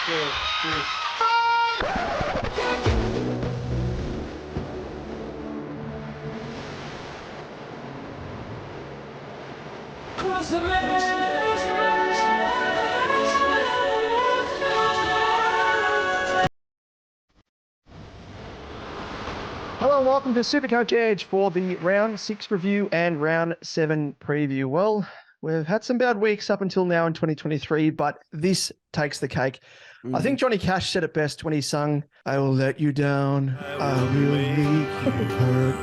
Hello and welcome to SuperCoach Edge for the Round 6 review and Round 7 preview. Well, we've had some bad weeks up until now in 2023, but this takes the cake. I think Johnny Cash said it best when he sung, "I will let you down, I will make you hurt."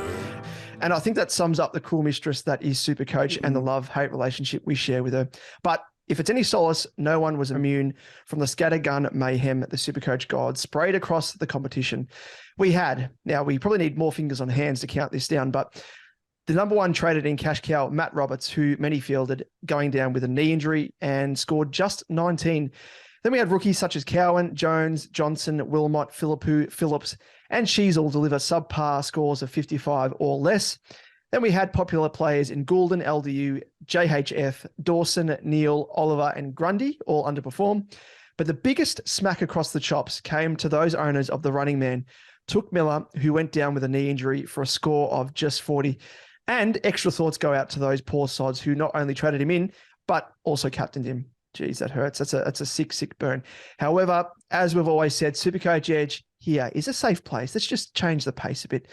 And I think that sums up the cool mistress that is SuperCoach and the love-hate relationship we share with her. But if it's any solace, no one was immune from the scattergun mayhem the SuperCoach gods sprayed across the competition. Now we probably need more fingers on hands to count this down, but the number one traded in cash cow, Matt Roberts, who many fielded, going down with a knee injury and scored just 19. Then we had rookies such as Cowan, Jones, Johnson, Wilmot, Phillips, and Sheasel deliver subpar scores of 55 or less. Then we had popular players in Goulden, LDU, JHF, Dawson, Neal, Oliver, and Grundy all underperform. But the biggest smack across the chops came to those owners of the running man, Touk Miller, who went down with a knee injury for a score of just 40. And extra thoughts go out to those poor sods who not only traded him in, but also captained him. Geez, that hurts. That's a sick burn. However, as we've always said, SuperCoach Edge here is a safe place. Let's just change the pace a bit.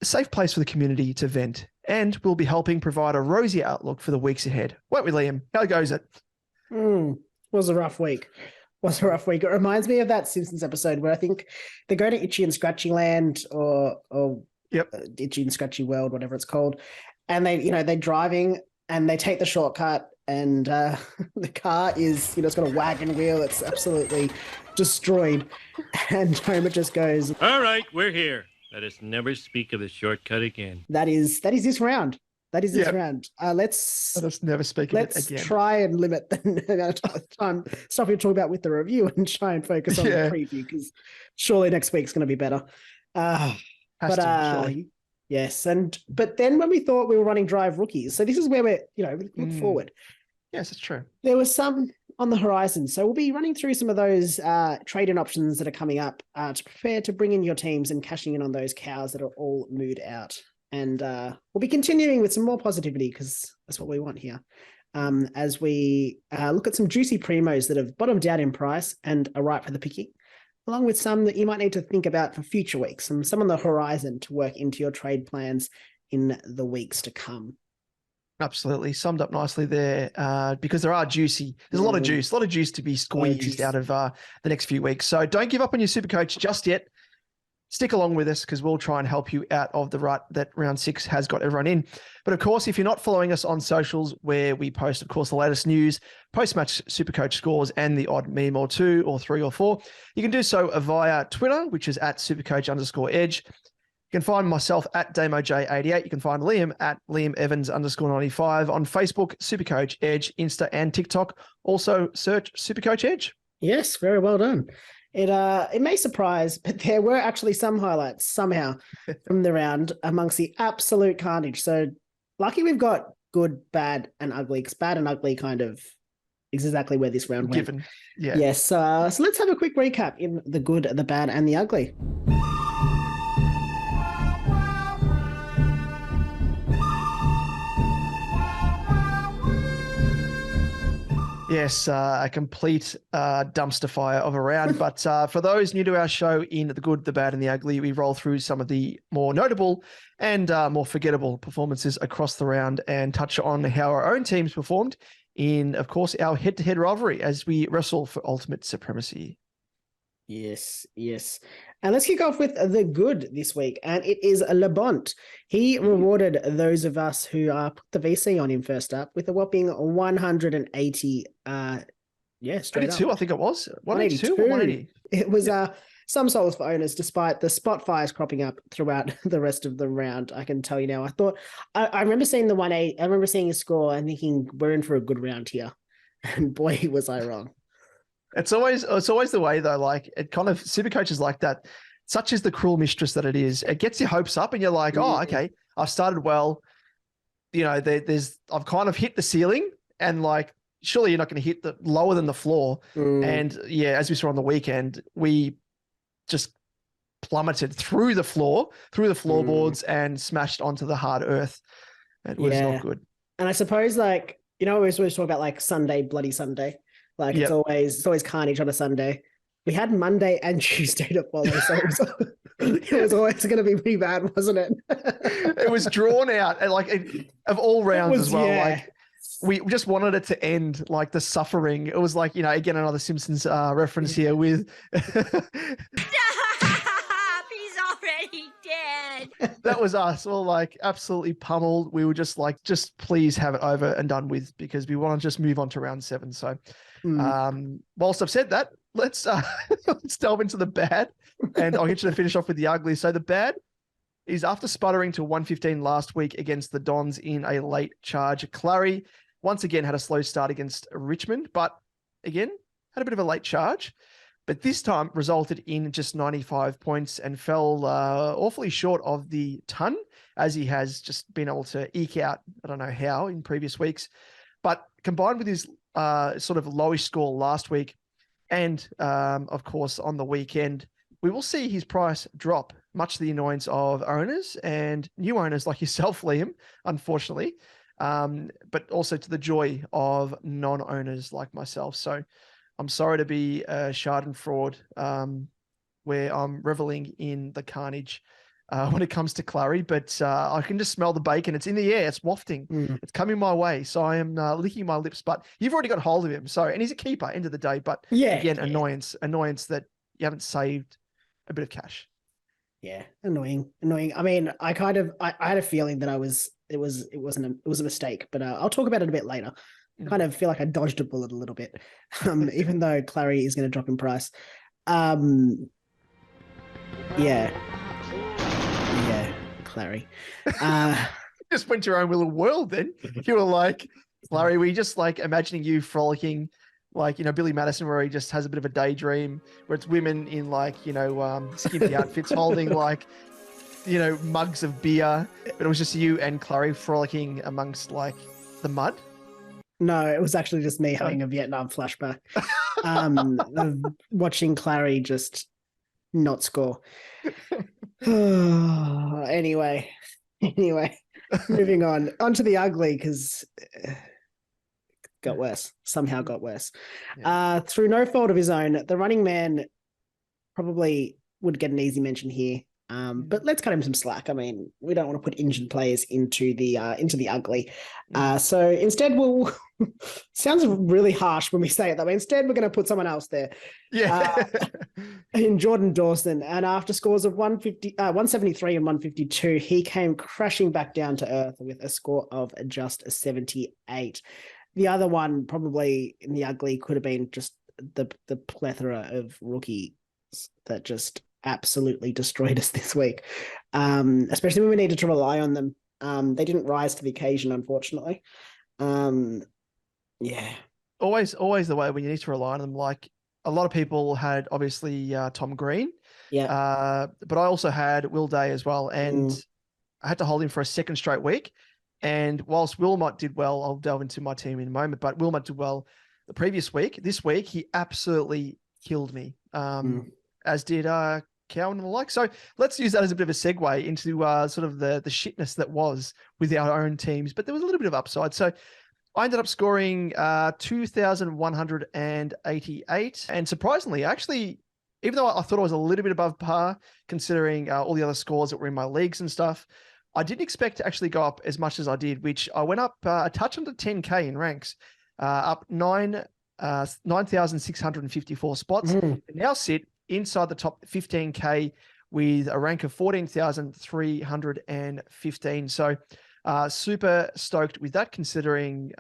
A safe place for the community to vent. And we'll be helping provide a rosy outlook for the weeks ahead. Won't we, Liam? How goes it? Was a rough week. It reminds me of that Simpsons episode where I think they go to Itchy and Scratchy Land or Itchy and Scratchy World, whatever it's called. And they're driving and they take the shortcut and the car is, it's got a wagon wheel. It's absolutely destroyed. And Homer just goes, "All right, we're here. Let us never speak of the shortcut again." That is this round. That is this round. Let us never speak of it again. Let's try and limit the amount of time stuff we talk about with the review and try and focus on the preview, because surely next week's going to be better. Yes. But then when we thought we were running drive rookies, so this is where we look forward. Yes, it's true. There was some on the horizon. So we'll be running through some of those trade-in options that are coming up to prepare to bring in your teams and cashing in on those cows that are all mooed out. And we'll be continuing with some more positivity, because that's what we want here. As we look at some juicy premos that have bottomed out in price and are ripe for the picking, along with some that you might need to think about for future weeks, and some on the horizon to work into your trade plans in the weeks to come. Absolutely. Summed up nicely there, because there's a lot of juice to be squeezed out of the next few weeks. So don't give up on your SuperCoach just yet. Stick along with us, because we'll try and help you out of the rut that round 6 has got everyone in. But of course, if you're not following us on socials, where we post, of course, the latest news, post-match SuperCoach scores, and the odd meme or 2 or 3 or 4, you can do so via Twitter, which is at @SuperCoach_Edge. You can find myself at DamoJ88. You can find Liam at LiamEvans_95 on Facebook, SuperCoach Edge, Insta, and TikTok. Also search SuperCoach Edge. Yes, very well done. It may surprise, but there were actually some highlights somehow from the round amongst the absolute carnage. So lucky we've got good, bad, and ugly, because bad and ugly kind of is exactly where this round went. Given. Yeah. Yes. So let's have a quick recap in the good, the bad, and the ugly. Yes, a complete dumpster fire of a round. But for those new to our show, in the good, the bad, and the ugly, we roll through some of the more notable and more forgettable performances across the round and touch on how our own teams performed in, of course, our head-to-head rivalry as we wrestle for ultimate supremacy. Yes. And let's kick off with the good this week, and it is Labont. He rewarded those of us who put the VC on him first up with a whopping 180. Straight 82, up. I think it was. 182 or 180? It was some solace for owners, despite the spot fires cropping up throughout the rest of the round. I can tell you now. I remember seeing the 180. I remember seeing his score and thinking, we're in for a good round here. And boy, was I wrong. It's always the way though. Like, it kind of, SuperCoach is like that. Such is the cruel mistress that it is. It gets your hopes up, and you're like, oh, okay, I've started well. I've kind of hit the ceiling, and like surely you're not going to hit the lower than the floor. Mm. And yeah, as we saw on the weekend, we just plummeted through the floorboards and smashed onto the hard earth. It was not good. And I suppose, like, we always talk about like Sunday, bloody Sunday. Like it's always carnage on a Sunday. We had Monday and Tuesday to follow, so it was always going to be pretty bad, wasn't it? It was drawn out, and of all rounds as well. Yeah. Like we just wanted it to end, like the suffering. It was like, again, another Simpsons reference here with. He's already dead. That was us, all like absolutely pummeled. We were just like, just please have it over and done with, because we want to just move on to round 7. So, whilst I've said that, let's delve into the bad, and I'll get you to finish off with the ugly. So the bad is, after sputtering to 115 last week against the Dons in a late charge, Clary once again had a slow start against Richmond, but again had a bit of a late charge. But this time resulted in just 95 points and fell awfully short of the ton, as he has just been able to eke out, I don't know how, in previous weeks. But combined with his sort of lowish score last week and, of course, on the weekend, we will see his price drop, much to the annoyance of owners and new owners like yourself, Liam, unfortunately, but also to the joy of non-owners like myself. So I'm sorry to be a Schadenfreude, where I'm reveling in the carnage when it comes to Clary, but I can just smell the bacon. It's in the air. It's wafting. It's coming my way. So I am licking my lips, but you've already got hold of him. So, and he's a keeper, end of the day. But again, annoyance that you haven't saved a bit of cash. Yeah, annoying. I mean, I had a feeling that it was a mistake, but I'll talk about it a bit later. Kind of feel like I dodged a bullet a little bit, even though Clary is going to drop in price. Clary. Just went your own little world then. You were like, Clary, we just like imagining you frolicking, like, Billy Madison, where he just has a bit of a daydream, where it's women in like, skimpy outfits holding like, mugs of beer, but it was just you and Clary frolicking amongst like the mud. No, it was actually just me having a Vietnam flashback, of watching Clary just not score. Anyway, moving on to the ugly, because got worse. Somehow got worse. Yeah. Through no fault of his own, the running man probably would get an easy mention here. But let's cut him some slack. I mean, we don't want to put injured players into the ugly. So instead, we'll sounds really harsh when we say it that way. Instead, we're going to put someone else there. Yeah. In Jordan Dawson. And after scores of 173 and 152, he came crashing back down to earth with a score of just 78. The other one, probably in the ugly, could have been just the plethora of rookies that just absolutely destroyed us this week, especially when we needed to rely on them. They didn't rise to the occasion, unfortunately. Always the way when you need to rely on them. Like, a lot of people had obviously Tom Green, but I also had Will Day as well, and I had to hold him for a second straight week. And whilst Wilmot did well, I'll delve into my team in a moment, but Wilmot did well the previous week. This week, he absolutely killed me, as did Cowan and the like. So let's use that as a bit of a segue into sort of the shitness that was with our own teams, but there was a little bit of upside. So I ended up scoring 2,188. And surprisingly, actually, even though I thought I was a little bit above par, considering all the other scores that were in my leagues and stuff, I didn't expect to actually go up as much as I did, which I went up a touch under 10K in ranks, up 9,654 spots, and now sit inside the top 15K with a rank of 14,315. So super stoked with that, considering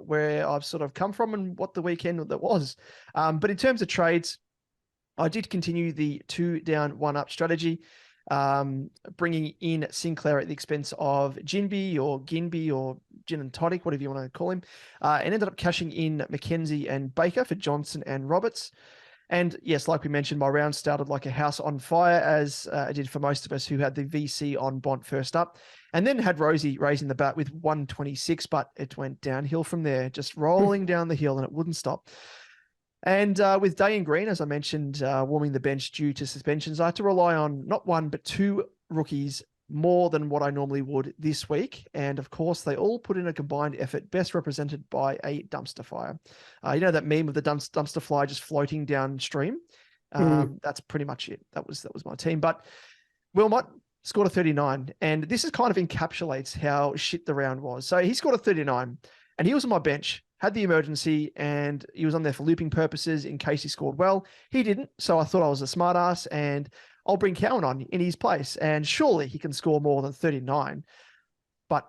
where I've sort of come from and what the weekend that was. But in terms of trades, I did continue the 2 down, 1 up strategy, bringing in Sinclair at the expense of Ginby or Gin and Tonic, whatever you want to call him, and ended up cashing in Mackenzie and Baker for Johnson and Roberts. And yes, like we mentioned, my round started like a house on fire, as it did for most of us who had the VC on Bont first up, and then had Rosie raising the bat with 126, but it went downhill from there, just rolling down the hill, and it wouldn't stop. And with Day and Green, as I mentioned, warming the bench due to suspensions, I had to rely on not one, but two rookies more than what I normally would this week. And of course, they all put in a combined effort, best represented by a dumpster fire. You know that meme of the dumpster fly just floating downstream? That's pretty much it. That was my team. But Wilmot scored a 39, and this is kind of encapsulates how shit the round was. So he scored a 39, and he was on my bench, had the emergency, and he was on there for looping purposes in case he scored well. He didn't, so I thought I was a smart ass, and I'll bring Cowan on in his place, and surely he can score more than 39. But,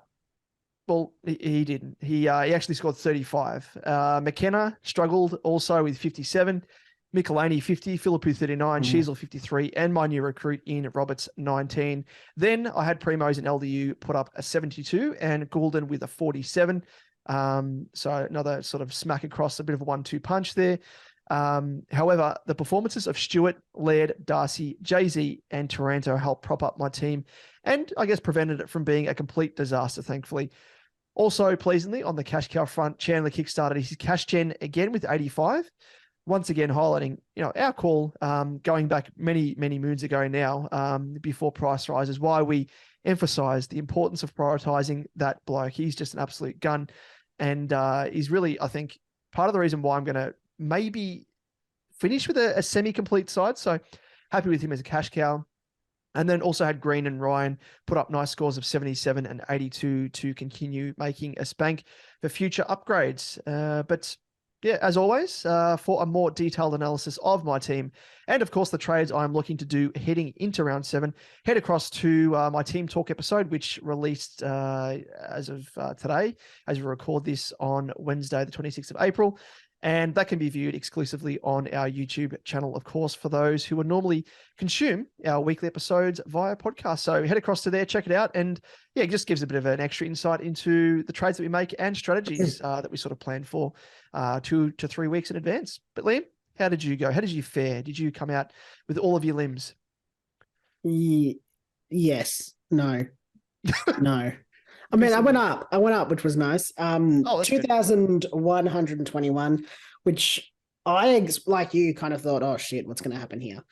well, he didn't. He actually scored 35. McKenna struggled also with 57. Michelini 50, Philippou 39, Sheasel 53, and my new recruit in Roberts 19. Then I had Premos and LDU put up a 72, and Goulden with a 47. So another sort of smack across, a bit of a 1-2 punch there. However, the performances of Stewart, Laird, Darcy, Jay-Z, and Taranto helped prop up my team, and I guess prevented it from being a complete disaster, thankfully. Also, pleasingly, on the cash cow front, Chandler kickstarted his cash gen again with 85. Once again, highlighting, our call, going back many, many moons ago now, before price rises, why we emphasize the importance of prioritizing that bloke. He's just an absolute gun. And he's really, I think, part of the reason why I'm going to maybe finish with a semi-complete side. So happy with him as a cash cow. And then also had Green and Ryan put up nice scores of 77 and 82 to continue making a spank for future upgrades. But yeah, as always, for a more detailed analysis of my team and, of course, the trades I'm looking to do heading into round 7, head across to my Team Talk episode, which released as of today, as we record this on Wednesday, the 26th of April. And that can be viewed exclusively on our YouTube channel, of course, for those who would normally consume our weekly episodes via podcast. So head across to there, check it out. And yeah, it just gives a bit of an extra insight into the trades that we make and strategies that we sort of plan for 2 to 3 weeks in advance. But Liam, how did you go? How did you fare? Did you come out with all of your limbs? Yes. No. No. I mean, I went up, which was nice. 2,121, which I, like you, kind of thought, oh shit, what's going to happen here?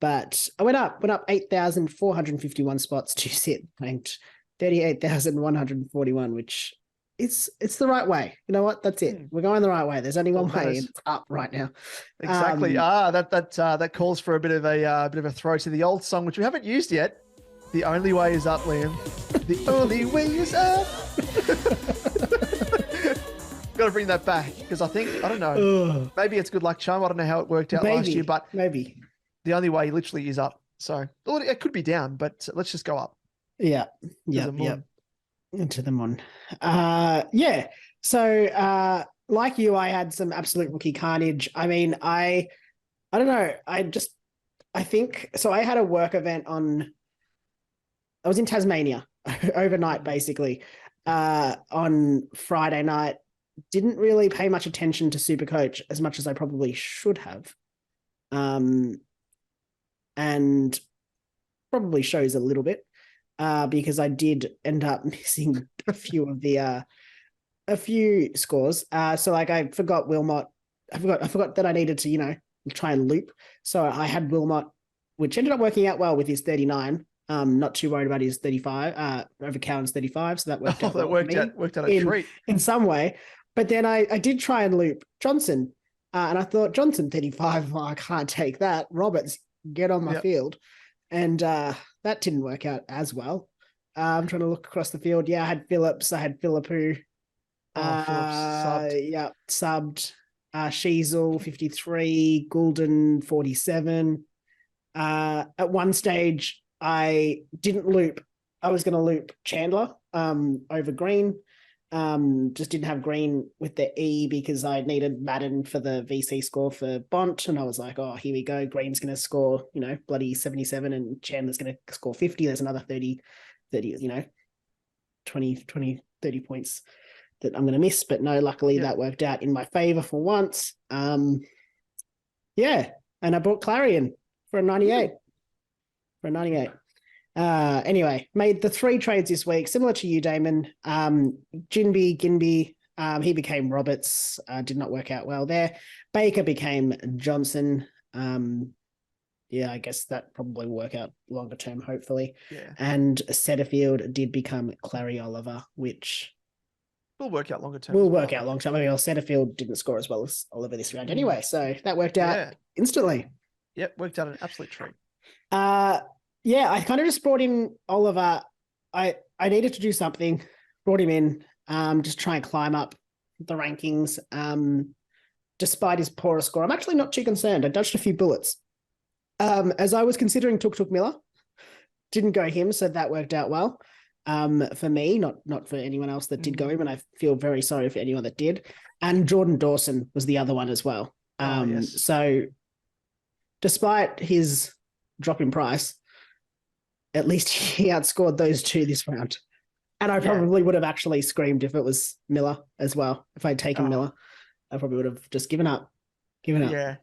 But I went up 8,451 spots to sit ranked 38,141, which it's the right way. You know what? That's it. We're going the right way. There's only one way. It's up right now. Exactly. That calls for a bit of a throw to the old song, which we haven't used yet. The only way is up, Liam. The only way is up. Got to bring that back because I don't know. Maybe it's good luck charm. I don't know how it worked out last year, but maybe the only way literally is up. So it could be down, but let's just go up. Yeah. Into the moon. Yeah. So like you, I had some absolute rookie carnage. I mean, I don't know. I think so. I had a work event I was in Tasmania overnight, basically, on Friday night. Didn't really pay much attention to SuperCoach as much as I probably should have. And probably shows a little bit because I did end up missing a few scores. So like I forgot Wilmot. I forgot that I needed to, try and loop. So I had Wilmot, which ended up working out well with his 39. Not too worried about his 35, over Cowan's 35. So that worked out. That worked out a treat in some way. But then I did try and loop Johnson. And I thought Johnson 35, well, I can't take that. Roberts, get on my field. And that didn't work out as well. I'm trying to look across the field. Yeah, I had Phillips. I had Philippou. Phillips subbed. Sheasel 53, Goulden 47. At one stage, I didn't loop. I was going to loop Chandler over Green. Just didn't have Green with the E because I needed Madden for the VC score for Bont. And I was like, oh, here we go. Green's going to score, bloody 77 and Chandler's going to score 50. There's another 30, 20, 30 points that I'm going to miss. But no, luckily that worked out in my favor for once. Yeah, and I bought Clarion for a 98. For a 98. Anyway, made the 3 trades this week, similar to you, Damon. Ginby, he became Roberts, did not work out well there. Baker became Johnson. Yeah, I guess that probably will work out longer term, hopefully. Yeah. And Setterfield did become Clary Oliver, which will work out longer term. will work out long term. I mean, Setterfield didn't score as well as Oliver this round anyway, so that worked out instantly. Yep, worked out an absolute treat. Yeah, I kind of just brought in Oliver. I needed to do something, brought him in, just try and climb up the rankings. Despite his poorer score, I'm actually not too concerned. I dodged a few bullets. As I was considering Touk Miller, didn't go him, so that worked out well. For me, not for anyone else that did go him, and I feel very sorry for anyone that did. And Jordan Dawson was the other one as well. Yes. So despite his drop in price, at least he outscored those 2 this round. And I probably would have actually screamed if it was Miller as well. If I'd taken Miller, I probably would have just given up. Yeah.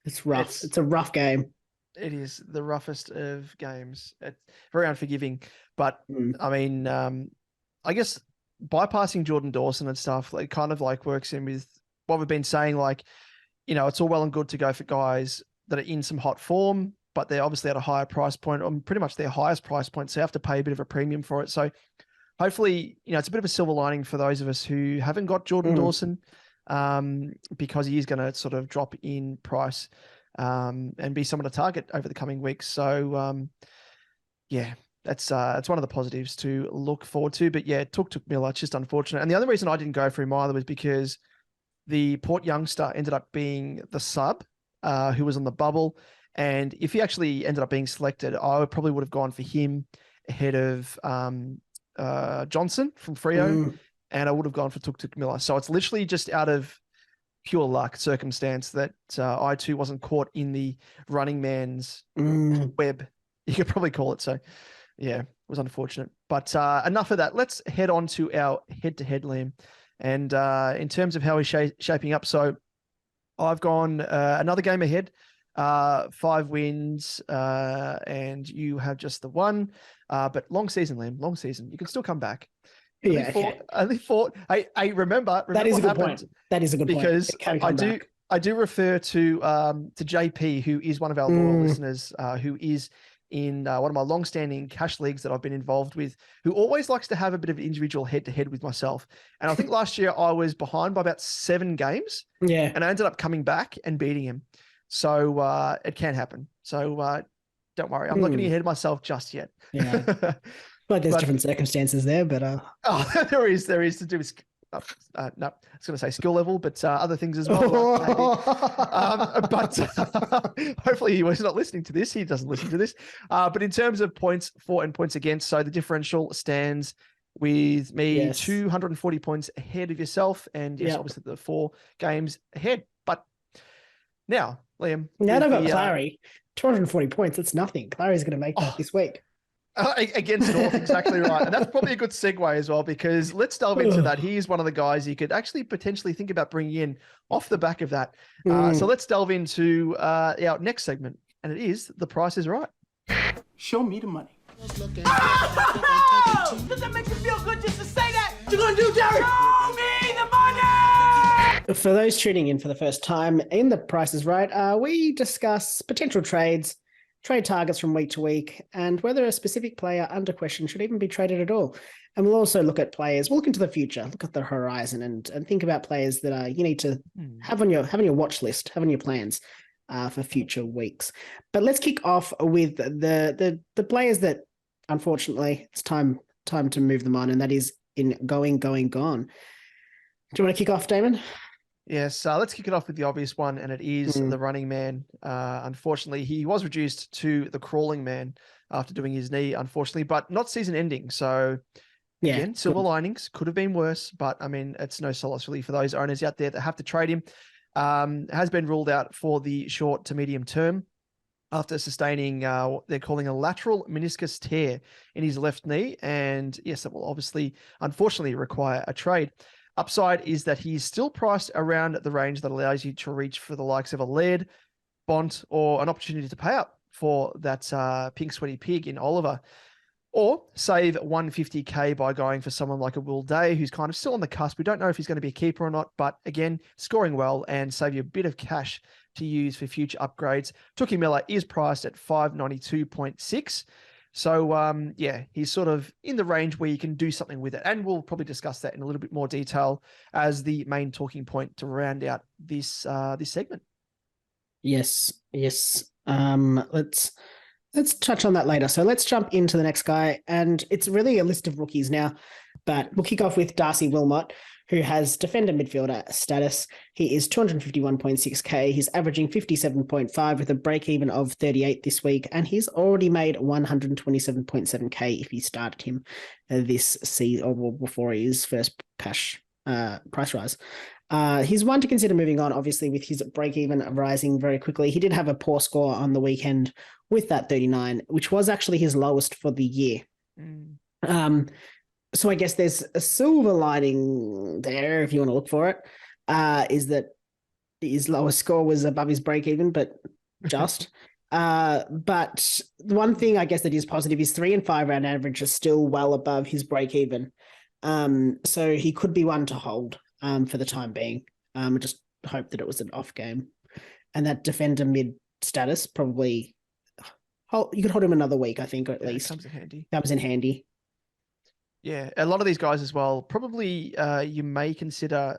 It's rough. It's a rough game. It is the roughest of games. It's very unforgiving. But I mean, I guess bypassing Jordan Dawson and stuff, like kind of like works in with what we've been saying, like, you know, it's all well and good to go for guys that are in some hot form, but they're obviously at a higher price point, or pretty much their highest price point. So you have to pay a bit of a premium for it. So hopefully, you know, it's a bit of a silver lining for those of us who haven't got Jordan Dawson, because he is going to sort of drop in price and be someone to target over the coming weeks. So yeah, that's one of the positives to look forward to. But yeah, Touk Miller, it's just unfortunate. And the other reason I didn't go for him either was because the Port youngster ended up being the sub who was on the bubble. And if he actually ended up being selected, I probably would have gone for him ahead of Johnson from Freo, and I would have gone for Touk Miller. So it's literally just out of pure luck circumstance that I too wasn't caught in the running man's web, you could probably call it. So yeah, it was unfortunate. But enough of that. Let's head on to our head-to-head, Liam. And in terms of how he's shaping up, so I've gone another game ahead. 5 wins, and you have just the 1. But long season, Liam, long season. You can still come back. Only 4. I remember that is a good point. That is a good point. Because I do refer to JP, who is one of our loyal listeners, who is in one of my long-standing cash leagues that I've been involved with, who always likes to have a bit of individual head-to-head with myself. And I think last year I was behind by about 7 games. Yeah. And I ended up coming back and beating him. So it can happen. So don't worry. I'm not getting ahead of myself just yet. Yeah. But there's different circumstances there, but there is to do with no, I was going to say skill level, but other things as well. But hopefully he was not listening to this. He doesn't listen to this. But in terms of points for and points against, so the differential stands with me 240 points ahead of yourself, and obviously the 4 games ahead. But now, Liam, now they've got Clary, 240 points. That's nothing. Clary's going to make that this week. Against North, exactly right. And that's probably a good segue as well, because let's delve into that. He is one of the guys you could actually potentially think about bringing in off the back of that. So let's delve into our next segment, and it is The Price is Right. Show me the money. Oh! Does that make you feel good just to say that? What you gonna do, Derek? Show me the money! For those tuning in for the first time, in The Price is Right, we discuss potential trades, trade targets from week to week, and whether a specific player under question should even be traded at all. And we'll also look at players. We'll look into the future, look at the horizon, and think about players that you need to have on your watch list, have on your plans for future weeks. But let's kick off with the players that, unfortunately, it's time to move them on, and that is in gone. Do you want to kick off, Damon? Yes, let's kick it off with the obvious one, and it is the running man. Unfortunately, he was reduced to the crawling man after doing his knee, unfortunately, but not season ending. So, again, silver linings, could have been worse, but I mean, it's no solace really for those owners out there that have to trade him. Has been ruled out for the short to medium term after sustaining, they're calling a lateral meniscus tear in his left knee. And yes, that will obviously, unfortunately, require a trade. Upside is that he's still priced around the range that allows you to reach for the likes of a Laird, Bont or an opportunity to pay up for that pink sweaty pig in Oliver, or save 150k by going for someone like a Will Day, who's kind of still on the cusp. We don't know if he's going to be a keeper or not, but again, scoring well and save you a bit of cash to use for future upgrades. Tookie Miller is priced at 592.6. So, yeah, he's sort of in the range where you can do something with it. And we'll probably discuss that in a little bit more detail as the main talking point to round out this this segment. Yes. Let's touch on that later. So let's jump into the next guy. And it's really a list of rookies now, but we'll kick off with Darcy Wilmot, who has defender midfielder status. He is 251.6k. He's averaging 57.5 with a break even of 38 this week. And he's already made 127.7k if you started him this season or before his first cash price rise. He's one to consider moving on, obviously, with his break even rising very quickly. He did have a poor score on the weekend with that 39, which was actually his lowest for the year. So I guess there's a silver lining there, if you want to look for it, is that his lowest score was above his break even, but just. But the one thing I guess that is positive is 3 and 5 round average are still well above his break even. So he could be one to hold for the time being. I just hope that it was an off game. And that defender mid status probably, you could hold him another week, I think, or at least. Comes in handy. Comes in handy. Yeah, a lot of these guys as well, probably you may consider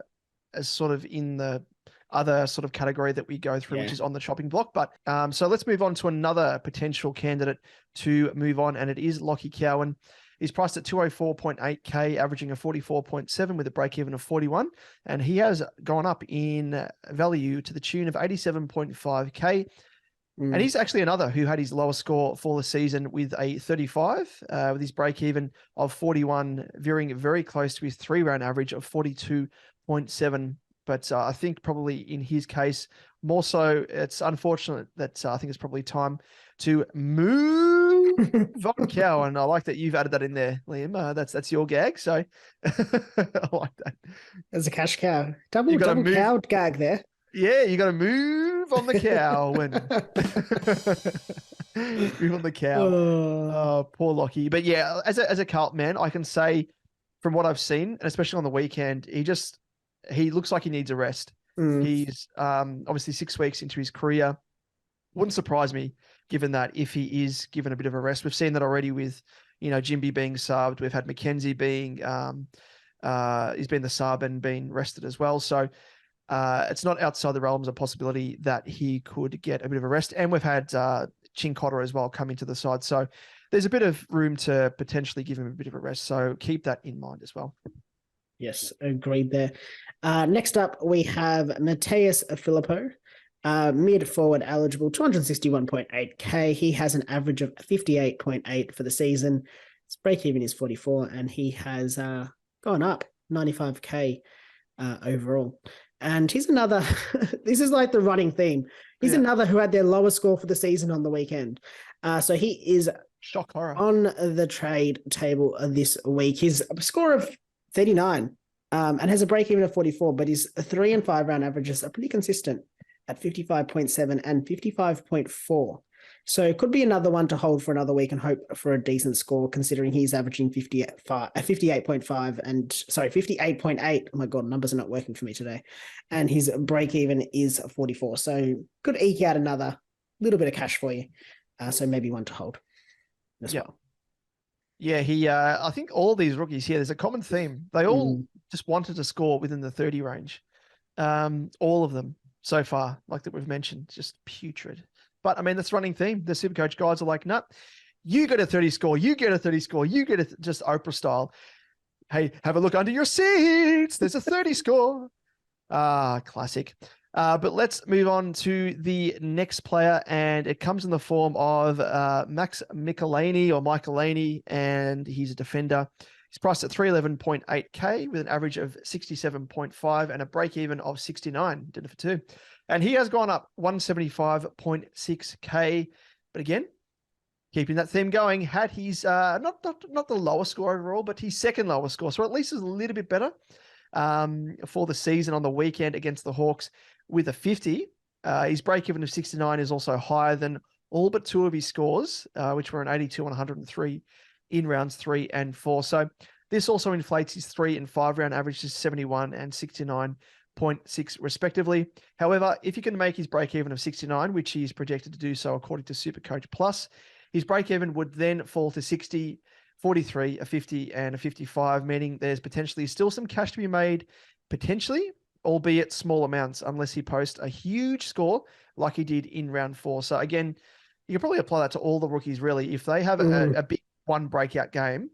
as sort of in the other sort of category that we go through, which is on the chopping block. But so let's move on to another potential candidate to move on, and it is Lockie Cowan. He's priced at 204.8k, averaging a 44.7 with a break even of 41. And he has gone up in value to the tune of 87.5k. And he's actually another who had his lowest score for the season with a 35, with his break even of 41, veering very close to his 3-round average of 42.7. But I think probably in his case, more so, it's unfortunate that I think it's probably time to move on Cowan. I like that you've added that in there, Liam. That's your gag. So I like that. As a cash cow. Double cow gag there. Yeah, you got to move on the cow. Move on the cow. Oh, poor Lockie. But yeah, as a Carlton man, I can say from what I've seen, and especially on the weekend, he looks like he needs a rest. He's obviously 6 weeks into his career. Wouldn't surprise me, given that if he is given a bit of a rest. We've seen that already with, Jimby being subbed. We've had Mackenzie being, he's been the sub and been rested as well. So it's not outside the realms of possibility that he could get a bit of a rest. And we've had Chin Cotter as well coming to the side. So there's a bit of room to potentially give him a bit of a rest. So keep that in mind as well. Yes, agreed there. Next up, we have Mateus Filippo, mid forward eligible, 261.8k. He has an average of 58.8 for the season. His break even is 44, and he has gone up 95k overall. And he's another, this is like the running theme. He's another who had their lowest score for the season on the weekend. So he is shock horror on the trade table this week. His score of 39 and has a break even of 44, but his 3 and 5 round averages are pretty consistent at 55.7 and 55.4. So it could be another one to hold for another week and hope for a decent score, considering he's averaging 58.5 and 58.8. Oh my God, numbers are not working for me today. And his break even is 44. So could eke out another little bit of cash for you. So maybe one to hold as well. Yeah, I think all these rookies here, there's a common theme. They all just wanted to score within the 30 range. All of them so far, like that we've mentioned, just putrid. But I mean, that's running theme. The SuperCoach guys are like, no, you get a 30 score, you get a 30 score, you get it just Oprah style. Hey, have a look under your seats. There's a 30 score. Classic. But let's move on to the next player, and it comes in the form of Max Michelini, and he's a defender. He's priced at 311.8k with an average of 67.5 and a break even of 69. Did it for 2. And he has gone up 175.6k. But again, keeping that theme going, had his not the lowest score overall, but his second lowest score. So at least it's a little bit better for the season on the weekend against the Hawks with a 50. His break-even of 69 is also higher than all but two of his scores, which were an 82 and 103 in rounds 3 and 4. So this also inflates his 3 and 5 round average to 71 and 69.6 respectively. However, if you can make his break-even of 69, which he is projected to do so according to SuperCoach Plus, his break-even would then fall to 60, 43, a 50, and a 55, meaning there's potentially still some cash to be made, potentially, albeit small amounts, unless he posts a huge score like he did in round 4. So again, you can probably apply that to all the rookies, really. If they have a big one breakout game,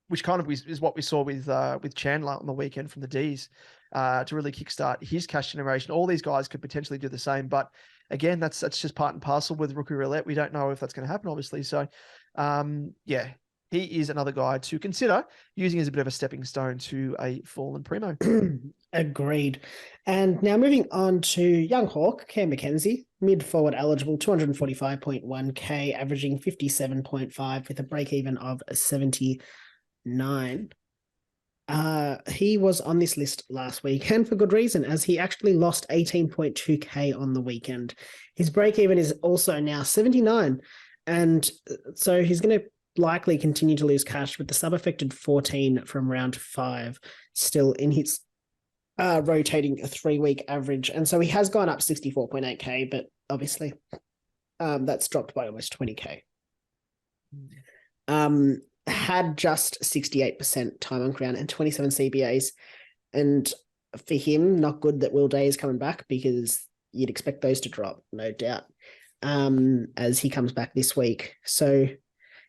which kind of is what we saw with Chandler on the weekend from the Ds, to really kickstart his cash generation. All these guys could potentially do the same, but again, that's just part and parcel with rookie roulette. We don't know if that's going to happen, obviously. So, yeah, he is another guy to consider using as a bit of a stepping stone to a fallen primo. Agreed. And now moving on to young hawk, Cam McKenzie, mid-forward eligible, 245.1k, averaging 57.5 with a break-even of 79. He was on this list last week, and for good reason, as he actually lost 18.2k on the weekend. His break-even is also now 79, and so he's going to likely continue to lose cash with the sub-affected 14 from round 5 still in his rotating 3-week average. And so he has gone up 64.8k, but obviously that's dropped by almost 20k. Had just 68% time on ground and 27 CBAs. And for him, not good that Will Day is coming back, because you'd expect those to drop, no doubt, as he comes back this week. So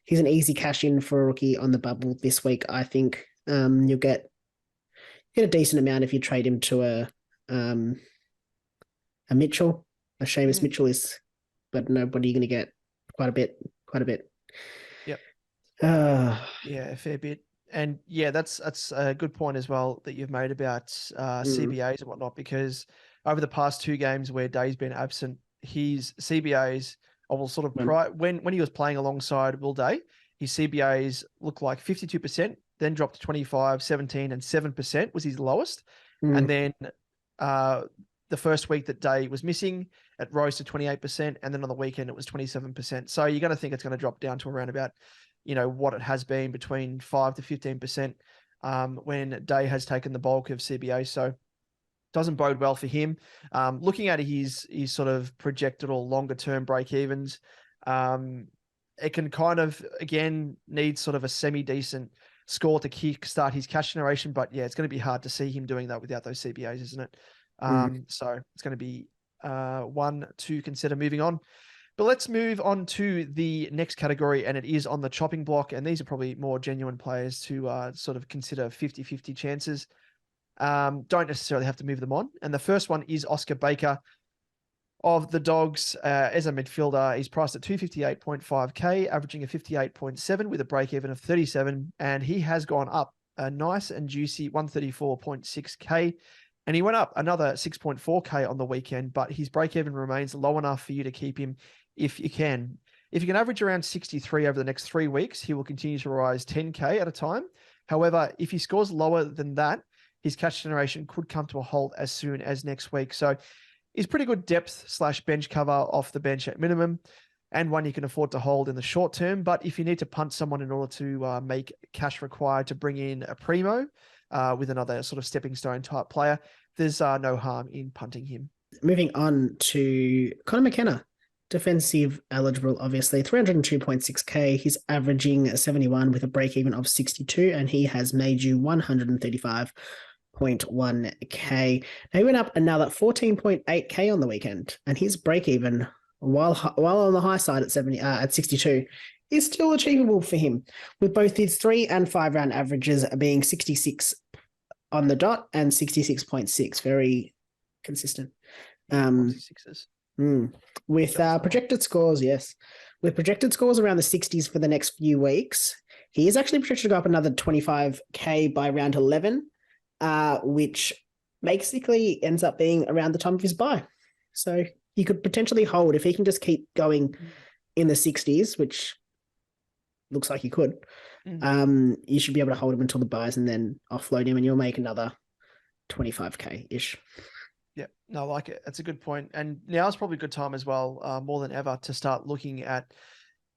he's an easy cash in for a rookie on the bubble this week. I think you'll get a decent amount if you trade him to a Mitchell. A Seamus Mitchell is, but nobody going to get quite a bit. Yep. Yeah, a fair bit. And yeah, that's a good point as well that you've made about CBAs and whatnot, because over the past 2 games where Day's been absent, his CBAs will sort of when he was playing alongside Will Day, his CBAs looked like 52%, then dropped to 25, 17, and 7% was his lowest. And then the first week that Day was missing, it rose to 28%, and then on the weekend it was 27%. So you're going to think it's going to drop down to around about, what it has been, between 5 to 15% when Day has taken the bulk of CBA. So doesn't bode well for him. Looking at his sort of projected or longer term break evens, it can kind of, again, need sort of a semi-decent score to kickstart his cash generation. But yeah, it's going to be hard to see him doing that without those CBAs, isn't it? So it's going to be one to consider moving on. But let's move on to the next category, and it is on the chopping block. And these are probably more genuine players to sort of consider 50-50 chances. Don't necessarily have to move them on. And the first one is Oscar Baker of the Dogs as a midfielder. He's priced at 258.5k, averaging a 58.7 with a break-even of 37. And he has gone up a nice and juicy 134.6k. And he went up another 6.4k on the weekend, but his break-even remains low enough for you to keep him if you can. If you can average around 63 over the next 3 weeks, he will continue to rise 10k at a time. However, if he scores lower than that, his cash generation could come to a halt as soon as next week. So he's pretty good depth/bench cover off the bench at minimum, and one you can afford to hold in the short term. But if you need to punt someone in order to make cash required to bring in a primo with another sort of stepping stone type player, there's no harm in punting him. Moving on to Conor McKenna, defensive eligible, obviously, 302.6k. He's averaging 71 with a break-even of 62, and he has made you 135.1k. Now he went up another 14.8k on the weekend, and his break-even, while on the high side at 62, is still achievable for him, with both his 3 and 5 round averages being 66 on the dot and 66.6, very consistent. With projected scores, yes. With projected scores around the 60s for the next few weeks, he is actually projected to go up another 25k by round 11, which basically ends up being around the time of his bye. So you could potentially hold, if he can just keep going in the 60s, which looks like he could, you should be able to hold him until the buys and then offload him, and you'll make another 25k-ish. Yeah, no, I like it. That's a good point. And now is probably a good time as well, more than ever, to start looking at,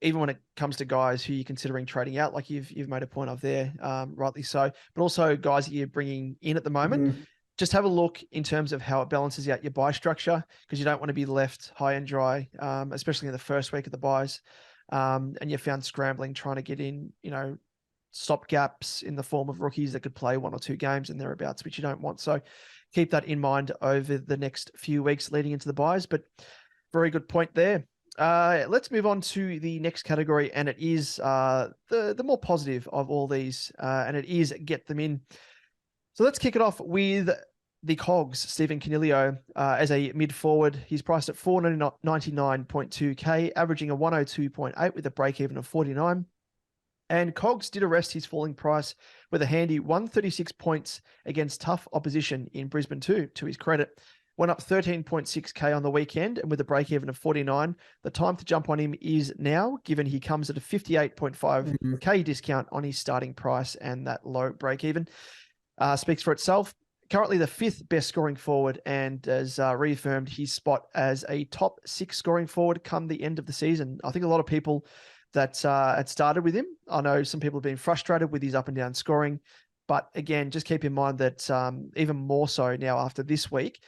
even when it comes to guys who you're considering trading out, like you've made a point of there, rightly so, but also guys that you're bringing in at the moment. Just have a look in terms of how it balances out your buy structure, because you don't want to be left high and dry, especially in the first week of the buys. And you're found scrambling, trying to get in, stop gaps in the form of rookies that could play 1 or 2 games and thereabouts, which you don't want. So keep that in mind over the next few weeks leading into the buys. But very good point there. Let's move on to the next category, and it is the more positive of all these, and it is get them in. So let's kick it off with the Cogs, Stephen Canilio, as a mid-forward. He's priced at 499.2k, averaging a 102.8 with a break-even of 49. And Cogs did arrest his falling price with a handy 136 points against tough opposition in Brisbane 2, to his credit. Went up 13.6k on the weekend, and with a break-even of 49, the time to jump on him is now, given he comes at a 58.5k discount on his starting price, and that low break-even speaks for itself. Currently the 5th best scoring forward, and has reaffirmed his spot as a top 6 scoring forward come the end of the season. I think a lot of people that had started with him, I know some people have been frustrated with his up and down scoring, but again, just keep in mind that even more so now after this week,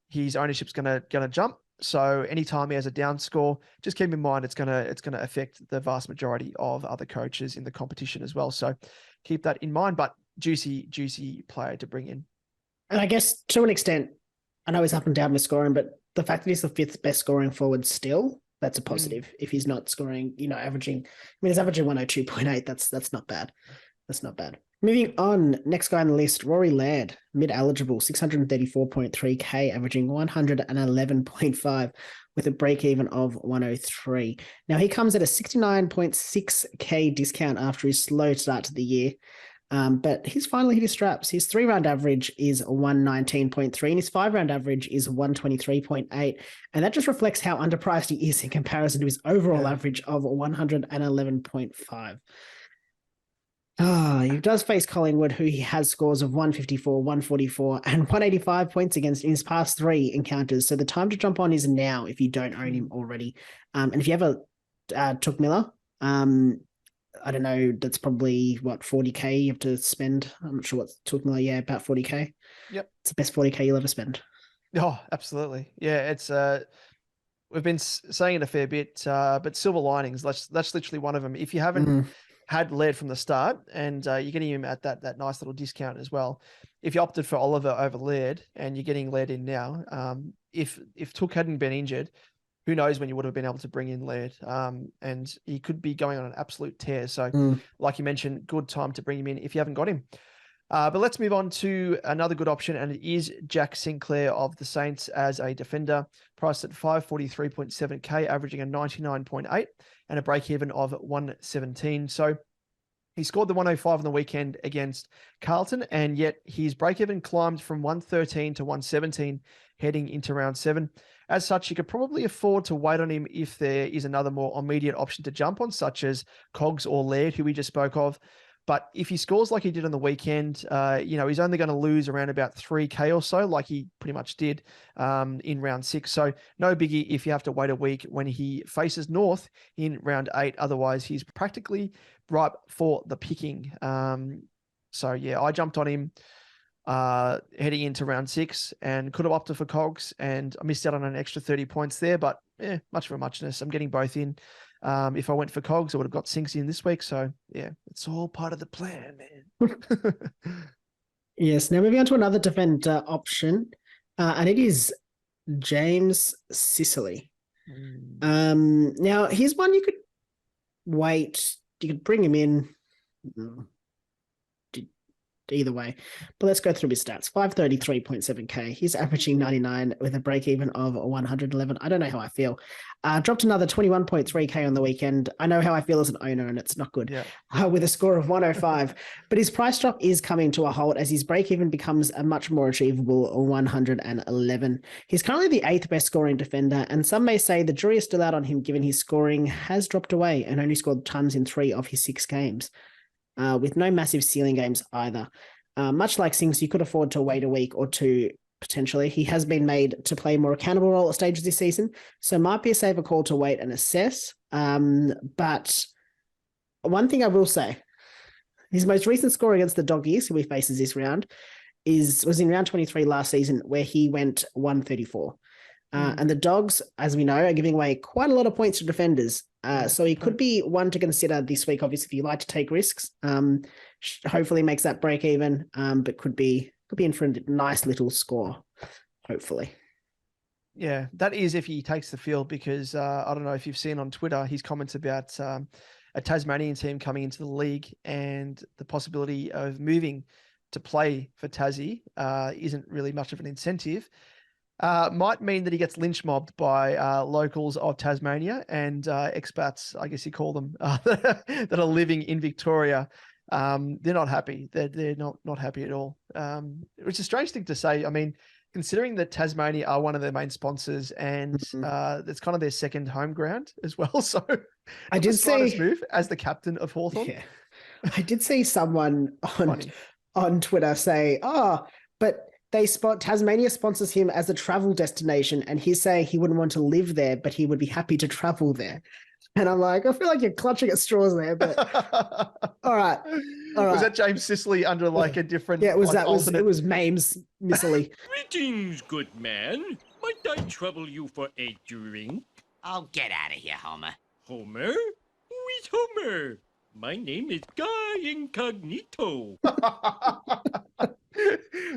his ownership's gonna jump. So anytime he has a down score, just keep in mind it's gonna affect the vast majority of other coaches in the competition as well. So keep that in mind. But juicy player to bring in. And I guess to an extent, I know he's up and down with scoring, but the fact that he's the 5th best scoring forward still, that's a positive. If he's not scoring, averaging, he's averaging 102.8. That's not bad. That's not bad. Moving on, next guy on the list, Rory Laird, mid-eligible, 634.3k, averaging 111.5 with a break-even of 103. Now, he comes at a 69.6k discount after his slow start to the year, but he's finally hit his straps. His 3-round average is 119.3, and his 5-round average is 123.8, and that just reflects how underpriced he is in comparison to his overall average of 111.5. He does face Collingwood, who he has scores of 154, 144, and 185 points against in his past 3 encounters. So the time to jump on is now if you don't own him already. And if you ever took Miller, I don't know, that's probably, 40k you have to spend. I'm not sure what took Miller. Yeah, about 40k. Yep. It's the best 40k you'll ever spend. Oh, absolutely. Yeah, it's we've been saying it a fair bit, but silver linings, that's literally one of them. If you haven't had Laird from the start, and you're getting him at that nice little discount as well. If you opted for Oliver over Laird and you're getting Laird in now, if Touk hadn't been injured, who knows when you would have been able to bring in Laird, and he could be going on an absolute tear. So like you mentioned, good time to bring him in if you haven't got him. But let's move on to another good option, and it is Jack Sinclair of the Saints as a defender, priced at 543.7k, averaging a 99.8 and a break-even of 117. So he scored the 105 on the weekend against Carlton, and yet his break-even climbed from 113 to 117 heading into round 7. As such, you could probably afford to wait on him if there is another more immediate option to jump on, such as Cogs or Laird, who we just spoke of. But if he scores like he did on the weekend, he's only going to lose around about 3k or so, like he pretty much did in round 6. So no biggie if you have to wait a week when he faces North in round 8. Otherwise, he's practically ripe for the picking. So yeah, I jumped on him heading into round 6 and could have opted for Cogs, and I missed out on an extra 30 points there, but much for muchness. I'm getting both in. If I went for Cogs, I would have got Sinks in this week. So yeah, it's all part of the plan, man. Yes. Now moving on to another defender option, and it is James Sicily. Now here's one you could wait. You could bring him in. Either way, but let's go through his stats. 533.7k. He's averaging 99 with a break even of 111. I don't know how I feel. Dropped another 21.3k on the weekend. I know how I feel as an owner, and it's not good. Yeah. With a score of 105, but his price drop is coming to a halt as his break even becomes a much more achievable 111. He's currently the 8th best scoring defender, and some may say the jury is still out on him given his scoring has dropped away and only scored tons in 3 of his 6 games. With no massive ceiling games either. Much like Sings, you could afford to wait a week or 2 potentially. He has been made to play a more accountable role at stages this season, so it might be a safer call to wait and assess. But one thing I will say, his most recent score against the Doggies, who he faces this round, was in round 23 last season, where he went 134. And the Dogs, as we know, are giving away quite a lot of points to defenders. So he could be one to consider this week, obviously, if you like to take risks. Hopefully makes that break even, but could be in for a nice little score, hopefully. Yeah, that is if he takes the field, because I don't know if you've seen on Twitter his comments about a Tasmanian team coming into the league and the possibility of moving to play for Tassie isn't really much of an incentive. Might mean that he gets lynch mobbed by locals of Tasmania and expats, I guess you call them, that are living in Victoria. They're not happy. They're not happy at all. Which is a strange thing to say. I mean, considering that Tasmania are one of their main sponsors and it's kind of their second home ground as well. So I did say, move as the captain of Hawthorn. Yeah, I did see someone on Twitter say, but Tasmania sponsors him as a travel destination, and he's saying he wouldn't want to live there, but he would be happy to travel there. And I'm like, I feel like you're clutching at straws there, but all right. Was that James Sicily under like a different? Yeah, it was like, it was Mames Missily. Greetings, good man. Might I trouble you for a drink? Oh, get out of here, Homer. Homer? Who is Homer? My name is Guy Incognito.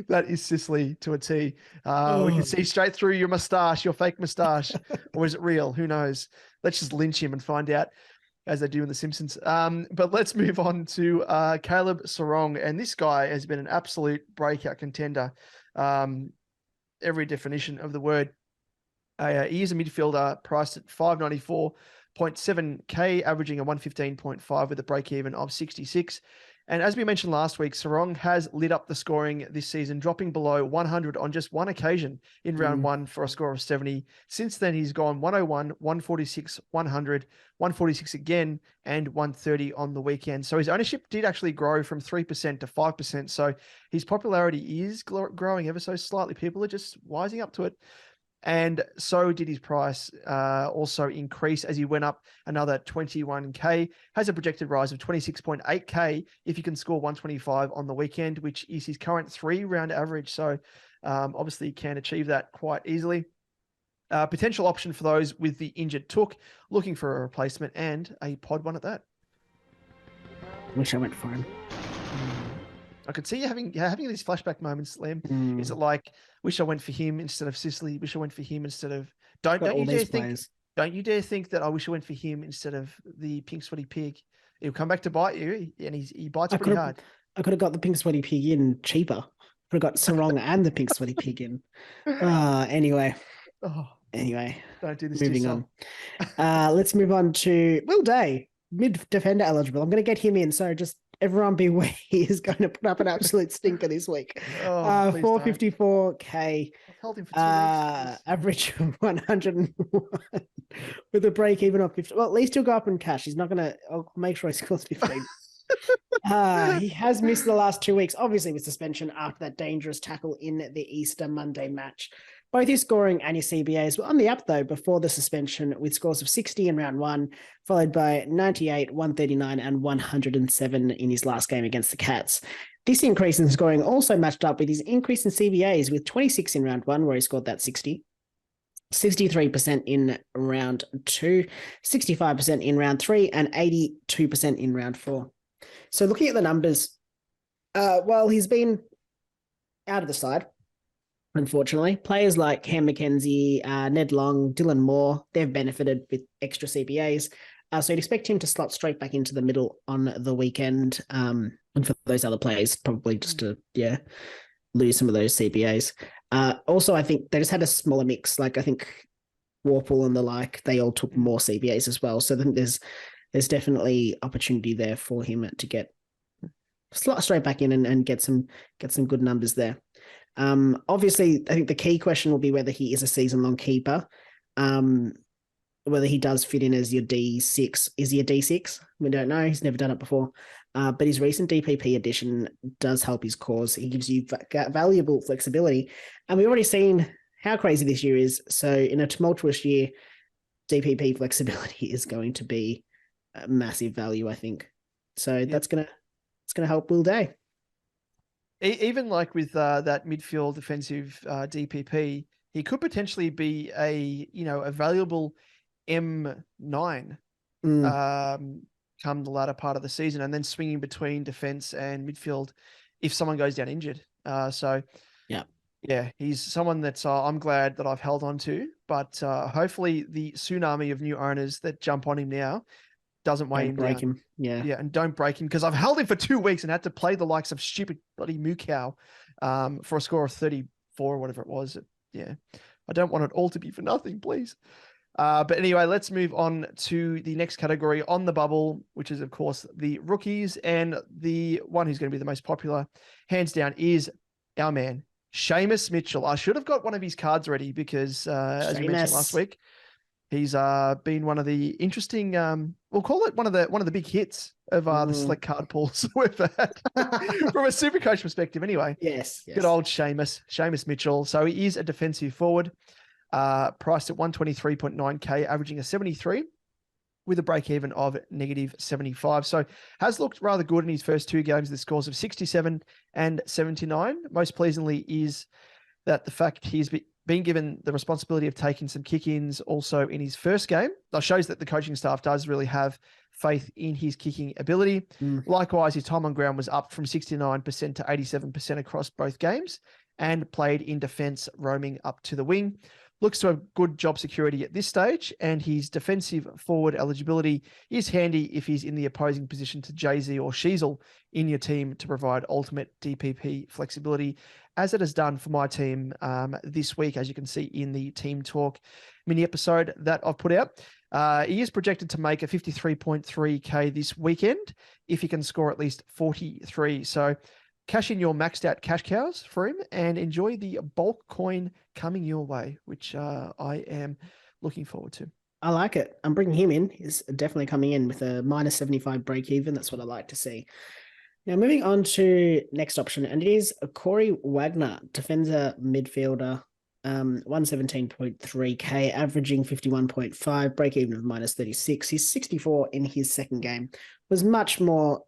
That is Sicily to a T. We can see straight through your mustache, your fake mustache. Or is it real? Who knows? Let's just lynch him and find out, as they do in The Simpsons. But let's move on to Caleb Sarong. And this guy has been an absolute breakout contender. Every definition of the word. He is a midfielder priced at 594.7k, averaging a 115.5 with a break-even of 66. And as we mentioned last week, Sarong has lit up the scoring this season, dropping below 100 on just one occasion in round one for a score of 70. Since then, he's gone 101, 146, 100, 146 again, and 130 on the weekend. So his ownership did actually grow from 3% to 5%. So his popularity is growing ever so slightly. People are just wising up to it. And so did his price also increase as he went up another 21k, has a projected rise of 26.8k if you can score 125 on the weekend, which is his current 3-round average. So obviously can achieve that quite easily. Potential option for those with the injured Touk, looking for a replacement and a pod one at that. Wish I went for him. I could see you having these flashback moments, Liam. Is it like, wish I went for him instead of Sicily? Wish I went for him instead of... Don't you dare think that I wish I went for him instead of the pink sweaty pig. He'll come back to bite you, and he bites pretty hard. I could have got the pink sweaty pig in cheaper. Could have got Sarong and the pink sweaty pig in. Anyway. Don't do this. Moving on. Let's move on to Will Day, mid defender eligible. I'm going to get him in. So just everyone beware, he is going to put up an absolute stinker this week. 454k. Held him for 2 weeks. Average of 101 with a break even of 50. Well, at least he'll go up in cash. He's not going to. I'll make sure he scores 15. He has missed the last 2 weeks, obviously with suspension after that dangerous tackle in the Easter Monday match. Both his scoring and his CBAs were on the up, though, before the suspension, with scores of 60 in round one, followed by 98, 139, and 107 in his last game against the Cats. This increase in scoring also matched up with his increase in CBAs, with 26 in round one, where he scored that 60, 63% in round two, 65% in round three, and 82% in round four. So looking at the numbers, while he's been out of the side, unfortunately, players like Cam McKenzie, Ned Long, Dylan Moore, they've benefited with extra CBAs. So you'd expect him to slot straight back into the middle on the weekend. And for those other players, probably just to, lose some of those CBAs. Also, I think they just had a smaller mix. Like I think Warple and the like, they all took more CBAs as well. So I think there's definitely opportunity there for him to get slot straight back in and get some good numbers there. Obviously, I think the key question will be whether he is a season-long keeper. whether he does fit in as your D6. Is he a D6? We don't know. He's never done it before. But his recent DPP addition does help his cause. He gives you valuable flexibility. And we've already seen how crazy this year is. So in a tumultuous year, DPP flexibility is going to be a massive value, I think. So that's gonna help Will Day. Even like with that midfield defensive DPP, he could potentially be a valuable M9 come the latter part of the season, and then swinging between defense and midfield if someone goes down injured. Yeah, he's someone that's I'm glad that I've held on to, but hopefully the tsunami of new owners that jump on him now doesn't weigh him down. Yeah, and don't break him, because I've held him for 2 weeks and had to play the likes of stupid bloody Mukau for a score of 34 or whatever it was. Yeah, I don't want it all to be for nothing, please. But anyway, let's move on to the next category on the bubble, which is, of course, the rookies. And the one who's going to be the most popular, hands down, is our man, Seamus Mitchell. I should have got one of his cards ready because, as you mentioned last week, he's been one of the interesting, we'll call it one of the big hits of the select card pools we've had from a SuperCoach perspective. Anyway, yes, good old Seamus Mitchell. So he is a defensive forward, priced at 123.9k, averaging a 73 with a break even of -75. So has looked rather good in his first 2 games. The scores of 67 and 79. Most pleasingly is that the fact he's been given the responsibility of taking some kick-ins also in his first game. That shows that the coaching staff does really have faith in his kicking ability. Likewise, his time on ground was up from 69% to 87% across both games, and played in defense, roaming up to the wing. Looks to have good job security at this stage, and his defensive forward eligibility is handy if he's in the opposing position to Jay-Z or Sheasel in your team to provide ultimate DPP flexibility, as it has done for my team this week, as you can see in the Team Talk mini episode that I've put out. He is projected to make a 53.3k this weekend if he can score at least 43. So cash in your maxed out cash cows for him and enjoy the bulk coin coming your way, which I am looking forward to. I like it. I'm bringing him in. He's definitely coming in with a -75 break even. That's what I like to see. Now, moving on to next option, and it is Corey Wagner, defender, midfielder, 117.3k, averaging 51.5, break even of -36. He's 64 in his second game. Was much more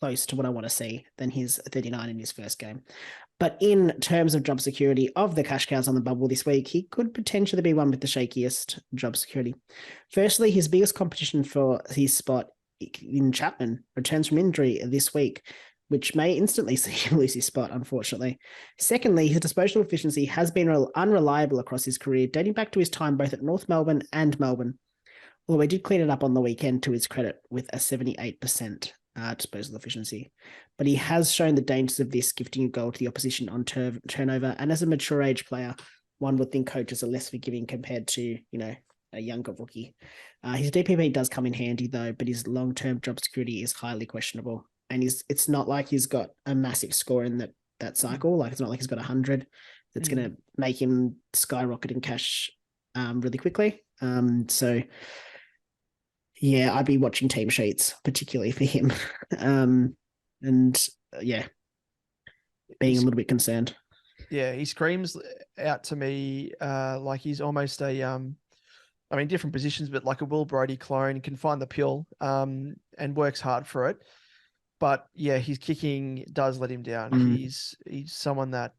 close to what I want to see than his 39 in his first game. But in terms of job security of the cash cows on the bubble this week, he could potentially be one with the shakiest job security. Firstly, his biggest competition for his spot in Chapman returns from injury this week, which may instantly see him lose his spot, unfortunately. Secondly, his disposal efficiency has been unreliable across his career, dating back to his time both at North Melbourne and Melbourne, although he did clean it up on the weekend to his credit with a 78% disposal efficiency. But he has shown the dangers of this, gifting a goal to the opposition on turnover, and as a mature age player, one would think coaches are less forgiving compared to, a younger rookie. His DPP does come in handy though, but his long-term job security is highly questionable. And it's not like he's got a massive score in that cycle. Like, it's not like he's got 100 that's going to make him skyrocket in cash really quickly. So yeah, I'd be watching team sheets, particularly for him. Being a little bit concerned. Yeah, he screams out to me like he's almost a different positions, but like a Will Brodie clone, can find the pill and works hard for it. But yeah, his kicking does let him down. He's someone that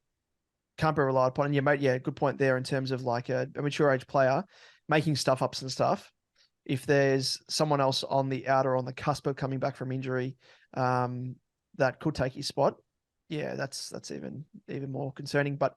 can't be relied upon. And yeah, mate, good point there in terms of like a mature age player making stuff-ups and stuff. If there's someone else on the outer, on the cusp of coming back from injury, that could take his spot, yeah, that's even more concerning. But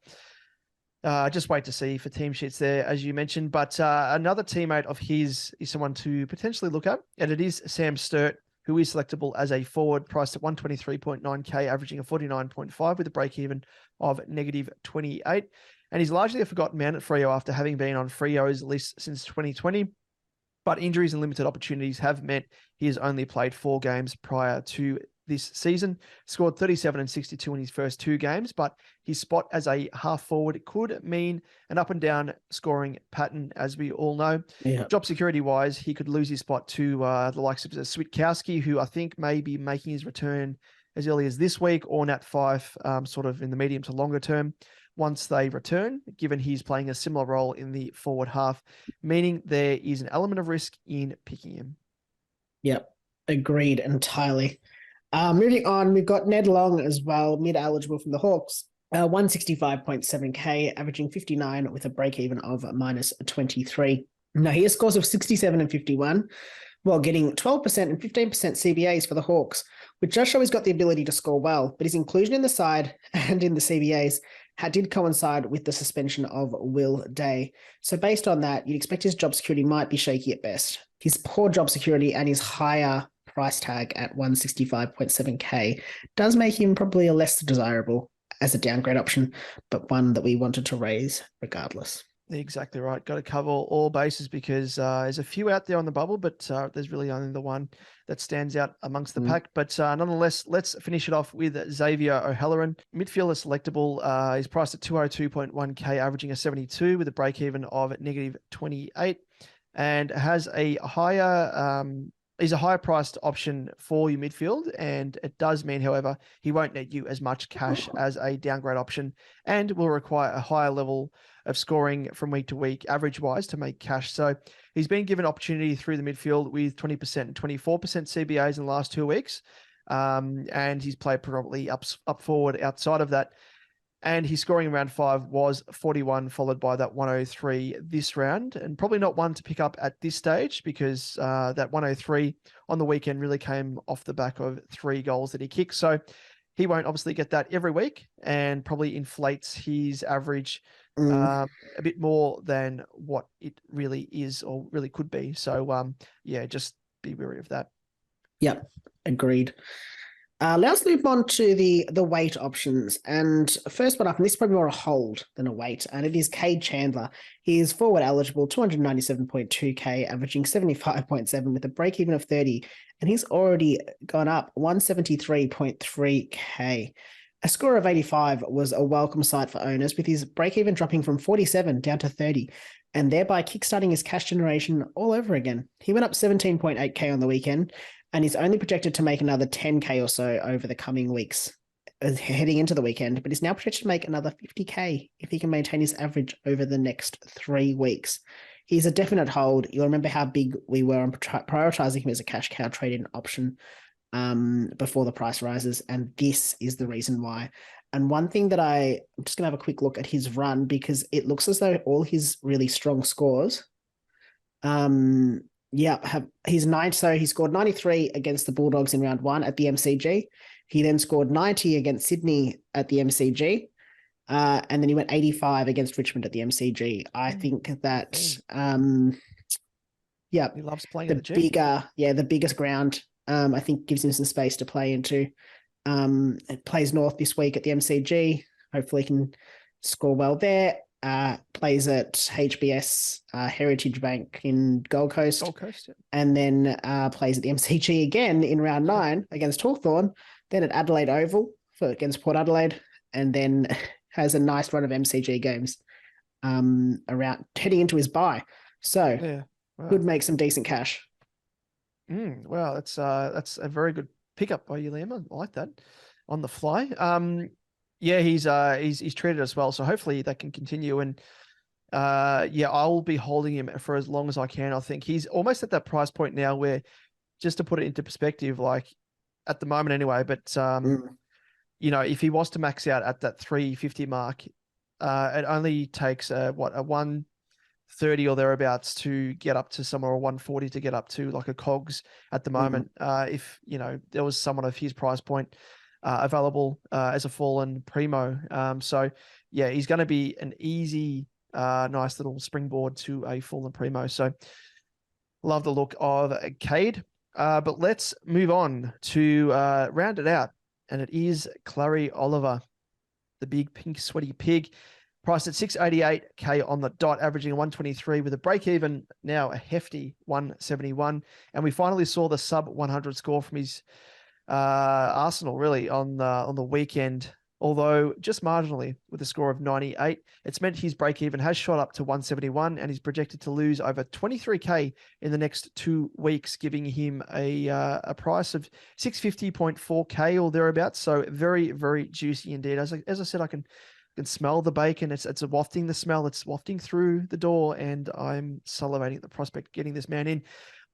just wait to see for team sheets there, as you mentioned. But another teammate of his is someone to potentially look at, and it is Sam Sturt, who is selectable as a forward, priced at 123.9k, averaging a 49.5 with a break-even of -28. And he's largely a forgotten man at Freo after having been on Freo's list since 2020. But injuries and limited opportunities have meant he has only played 4 games prior to this season. Scored 37 and 62 in his first 2 games, but his spot as a half forward could mean an up and down scoring pattern, as we all know. Yeah. Job security wise, he could lose his spot to the likes of Switkowski, who I think may be making his return as early as this week, or Nat Fife, sort of in the medium to longer term, once they return, given he's playing a similar role in the forward half, meaning there is an element of risk in picking him. Yep, agreed entirely. Moving on, we've got Ned Long as well, mid-eligible from the Hawks. 165.7k, averaging 59 with a break-even of minus 23. Now, he has scores of 67 and 51, while getting 12% and 15% CBAs for the Hawks, which does show he's got the ability to score well, but his inclusion in the side and in the CBAs did coincide with the suspension of Will Day. So based on that, you'd expect his job security might be shaky at best. His poor job security and his higher price tag at 165.7k does make him probably a less desirable as a downgrade option, but one that we wanted to raise regardless. Exactly right. Got to cover all bases because there's a few out there on the bubble, but there's really only the one that stands out amongst the pack. But nonetheless, let's finish it off with Xavier O'Halloran. Midfielder selectable. He's priced at 202.1k, averaging a 72 with a break-even of negative 28, and has a higher... He's a higher priced option for your midfield, and it does mean, however, he won't net you as much cash as a downgrade option and will require a higher level of scoring from week to week, average-wise, to make cash. So he's been given opportunity through the midfield with 20% and 24% CBAs in the last 2 weeks, and he's played predominantly up forward outside of that. And his scoring in round 5 was 41, followed by that 103 this round. And probably not one to pick up at this stage because that 103 on the weekend really came off the back of 3 goals that he kicked. So he won't obviously get that every week and probably inflates his average a bit more than what it really is or really could be. So, yeah, just be wary of that. Yep, agreed. Let's move on to the weight options. And first one up, and this is probably more a hold than a weight, and it is Cade Chandler. He is forward eligible, 297.2k, averaging 75.7 with a break-even of 30, and he's already gone up 173.3k. A score of 85 was a welcome sight for owners, with his break-even dropping from 47 down to 30, and thereby kickstarting his cash generation all over again. He went up 17.8k on the weekend, and he's only projected to make another 10k or so over the coming weeks heading into the weekend, but he's now projected to make another 50k if he can maintain his average over the next 3 weeks. He's a definite hold. You'll remember how big we were on prioritizing him as a cash cow trade-in option before the price rises, and this is the reason why. And one thing that I'm just going to have a quick look at his run, because it looks as though all his really strong scores he's 9. So he scored 93 against the Bulldogs in round 1 at the MCG. He then scored 90 against Sydney at the MCG. And then he went 85 against Richmond at the MCG. I think that, he loves playing the at the bigger, the biggest ground, I think gives him some space to play into. It plays North this week at the MCG. Hopefully he can score well there. Plays at HBS Heritage Bank in Gold Coast. And then plays at the MCG again in round 9 against Hawthorn, then at Adelaide Oval against Port Adelaide, and then has a nice run of MCG games around heading into his bye. So could make some decent cash. Wow, that's a very good pickup by you, Liam. I like that on the fly. He's treated us well, so hopefully that can continue. And I'll be holding him for as long as I can. I think he's almost at that price point now where, just to put it into perspective, like at the moment anyway, but if he was to max out at that 350 mark, it only takes a 130 or thereabouts to get up to somewhere, or 140 to get up to like a cogs at the moment. If there was someone of his price point available as a fallen primo. He's going to be an easy, nice little springboard to a fallen primo. So love the look of Cade. But let's move on to round it out. And it is Clary Oliver, the big pink sweaty pig, priced at 688k on the dot, averaging 123 with a break even now a hefty 171. And we finally saw the sub 100 score from his Arsenal really on the weekend, although just marginally with a score of 98. It's meant his break even has shot up to 171, and he's projected to lose over 23k in the next 2 weeks, giving him a price of 650.4k or thereabouts. So very, very juicy indeed. As I said, I can smell the bacon. It's wafting the smell. It's wafting through the door, and I'm salivating at the prospect of getting this man in.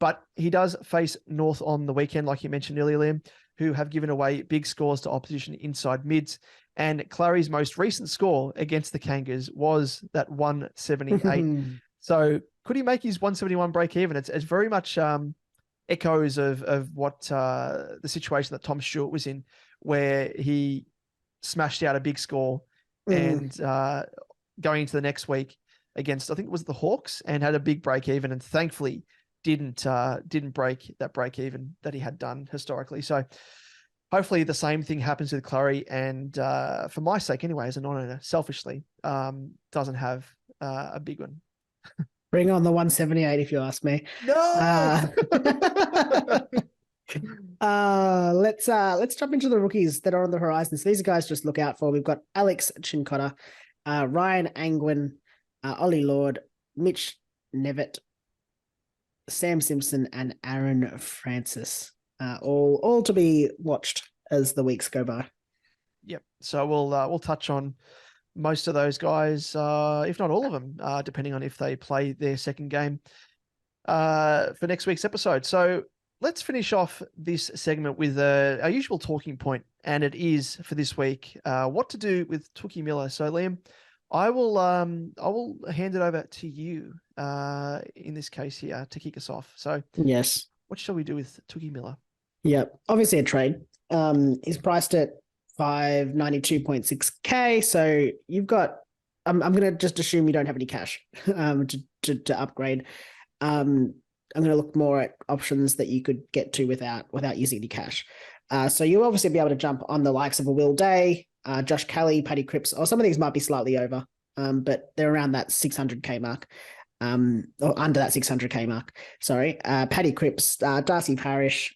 But he does face North on the weekend, like you mentioned earlier, Liam, who have given away big scores to opposition inside mids. And Clary's most recent score against the Kangas was that 178. So could he make his 171 break even? It's very much echoes of what the situation that Tom Stewart was in, where he smashed out a big score and going into the next week against, I think it was the Hawks, and had a big break even, and thankfully didn't break that break even that he had done historically. So hopefully the same thing happens with Clary, and for my sake anyway, as a non-owner, selfishly, doesn't have a big one. Bring on the 178 if you ask me. No. Let's jump into the rookies that are on the horizon. So these guys just look out for. We've got Alex Chincotta, Ryan Angwin, Ollie Lord, Mitch Nevitt, Sam Simpson, and Aaron Francis, all to be watched as the weeks go by. Yep. So we'll touch on most of those guys, if not all of them, depending on if they play their second game for next week's episode. So let's finish off this segment with our usual talking point, and it is for this week what to do with Tookie Miller. So Liam, I will hand it over to you in this case here to kick us off. So yes, what shall we do with Tookie Miller? Yep, obviously a trade. He's priced at 592.6k. So you've got. I'm going to just assume you don't have any cash to upgrade. I'm going to look more at options that you could get to without using any cash. So you'll obviously be able to jump on the likes of a Will Day, Josh Kelly, Paddy Cripps, or some of these might be slightly over, but they're around that 600k mark, or under that 600k mark. Sorry, Paddy Cripps, Darcy Parish.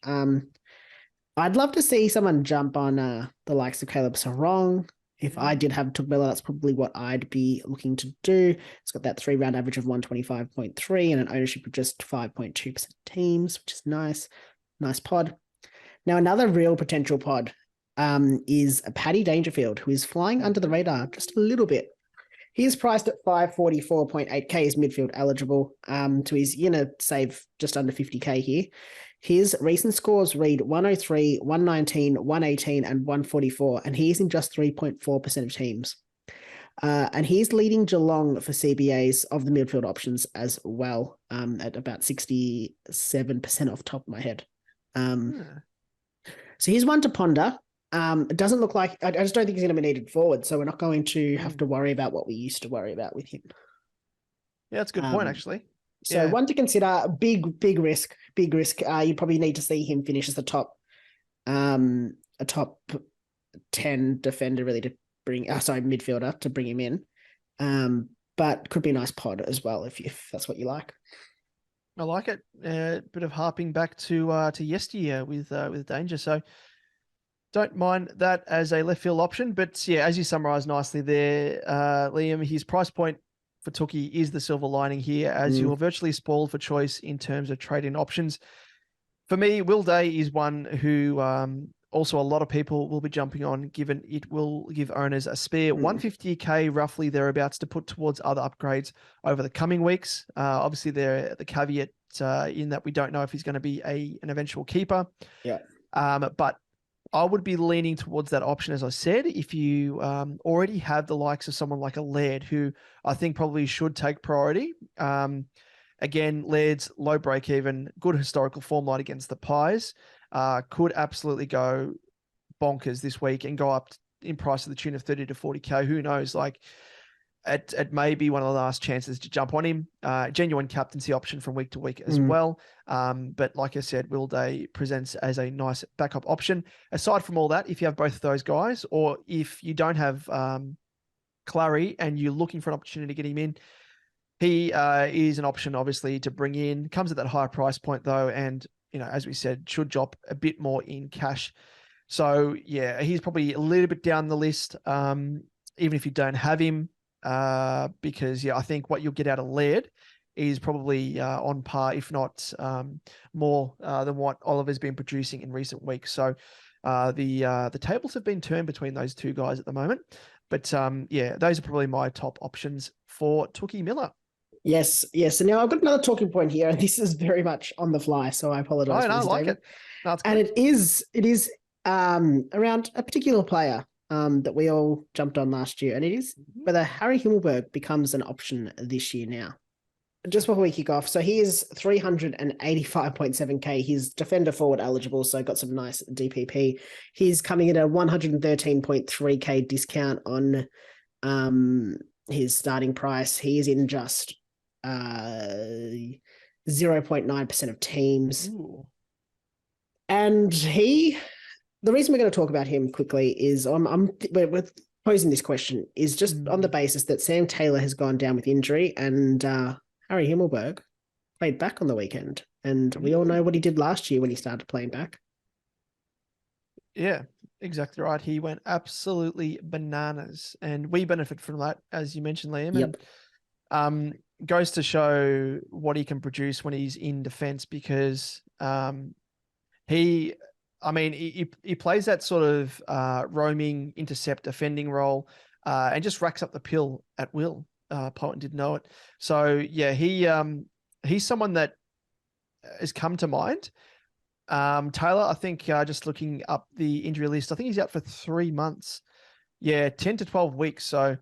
I'd love to see someone jump on the likes of Caleb Sarong. If I did have Touk Miller, that's probably what I'd be looking to do. It's got that 3-round average of 125.3 and an ownership of just 5.2% teams, which is nice. Nice pod. Now, another real potential pod is Paddy Dangerfield, who is flying under the radar just a little bit. He is priced at 544.8k, is midfield eligible. So he's going to save just under 50k here. His recent scores read 103, 119, 118, and 144, and he's in just 3.4% of teams. And he's leading Geelong for CBAs of the midfield options as well, at about 67% off top of my head. So he's one to ponder. It doesn't look like, I just don't think he's going to be needed forward, so we're not going to have to worry about what we used to worry about with him. Yeah, that's a good point, actually. So one to consider, big risk. You probably need to see him finish as a top 10 defender really to bring, midfielder to bring him in. But could be a nice pod as well if that's what you like. I like it. A bit of harping back to yesteryear with Danger. So don't mind that as a left field option. But yeah, as you summarised nicely there, Liam, his price point for Tookie is the silver lining here, as you are virtually spoiled for choice in terms of trading options. For me, Will Day is one who also a lot of people will be jumping on, given it will give owners a spare 150k roughly thereabouts to put towards other upgrades over the coming weeks. Obviously, the caveat in that we don't know if he's going to be an eventual keeper. Yeah. But I would be leaning towards that option, as I said, if you already have the likes of someone like a Laird, who I think probably should take priority. Again, Laird's low break even, good historical form line against the Pies, could absolutely go bonkers this week and go up in price to the tune of 30 to 40k. Who knows? Like, it may be one of the last chances to jump on him. Genuine captaincy option from week to week as well. But like I said, Will Day presents as a nice backup option. Aside from all that, if you have both of those guys, or if you don't have Clary and you're looking for an opportunity to get him in, he is an option, obviously, to bring in. Comes at that higher price point, though, and as we said, should drop a bit more in cash. So yeah, he's probably a little bit down the list, even if you don't have him, because I think what you'll get out of Laird is probably on par, if not more than what Oliver's been producing in recent weeks. So the tables have been turned between those two guys at the moment. But those are probably my top options for Tookie Miller. Yes. So now I've got another talking point here, and this is very much on the fly, so I apologize. I like David. it. No, and it is around a particular player that we all jumped on last year, and it is whether Harry Himmelberg becomes an option this year now. Just before we kick off, so he is 385.7k. He's defender forward eligible, so got some nice DPP. He's coming at a 113.3k discount on his starting price. He is in just 0.9% of teams. Ooh. And the reason we're going to talk about him quickly is we're posing this question is just on the basis that Sam Taylor has gone down with injury, and Harry Himmelberg played back on the weekend, and we all know what he did last year when he started playing back. Yeah, exactly right. He went absolutely bananas, and we benefit from that, as you mentioned, Liam. Yep. And goes to show what he can produce when he's in defense, because he plays that sort of roaming intercept defending role and just racks up the pill at will. Potent didn't know it. So yeah, he's someone that has come to mind. Taylor, I think just looking up the injury list, I think he's out for 3 months. Yeah, 10 to 12 weeks. So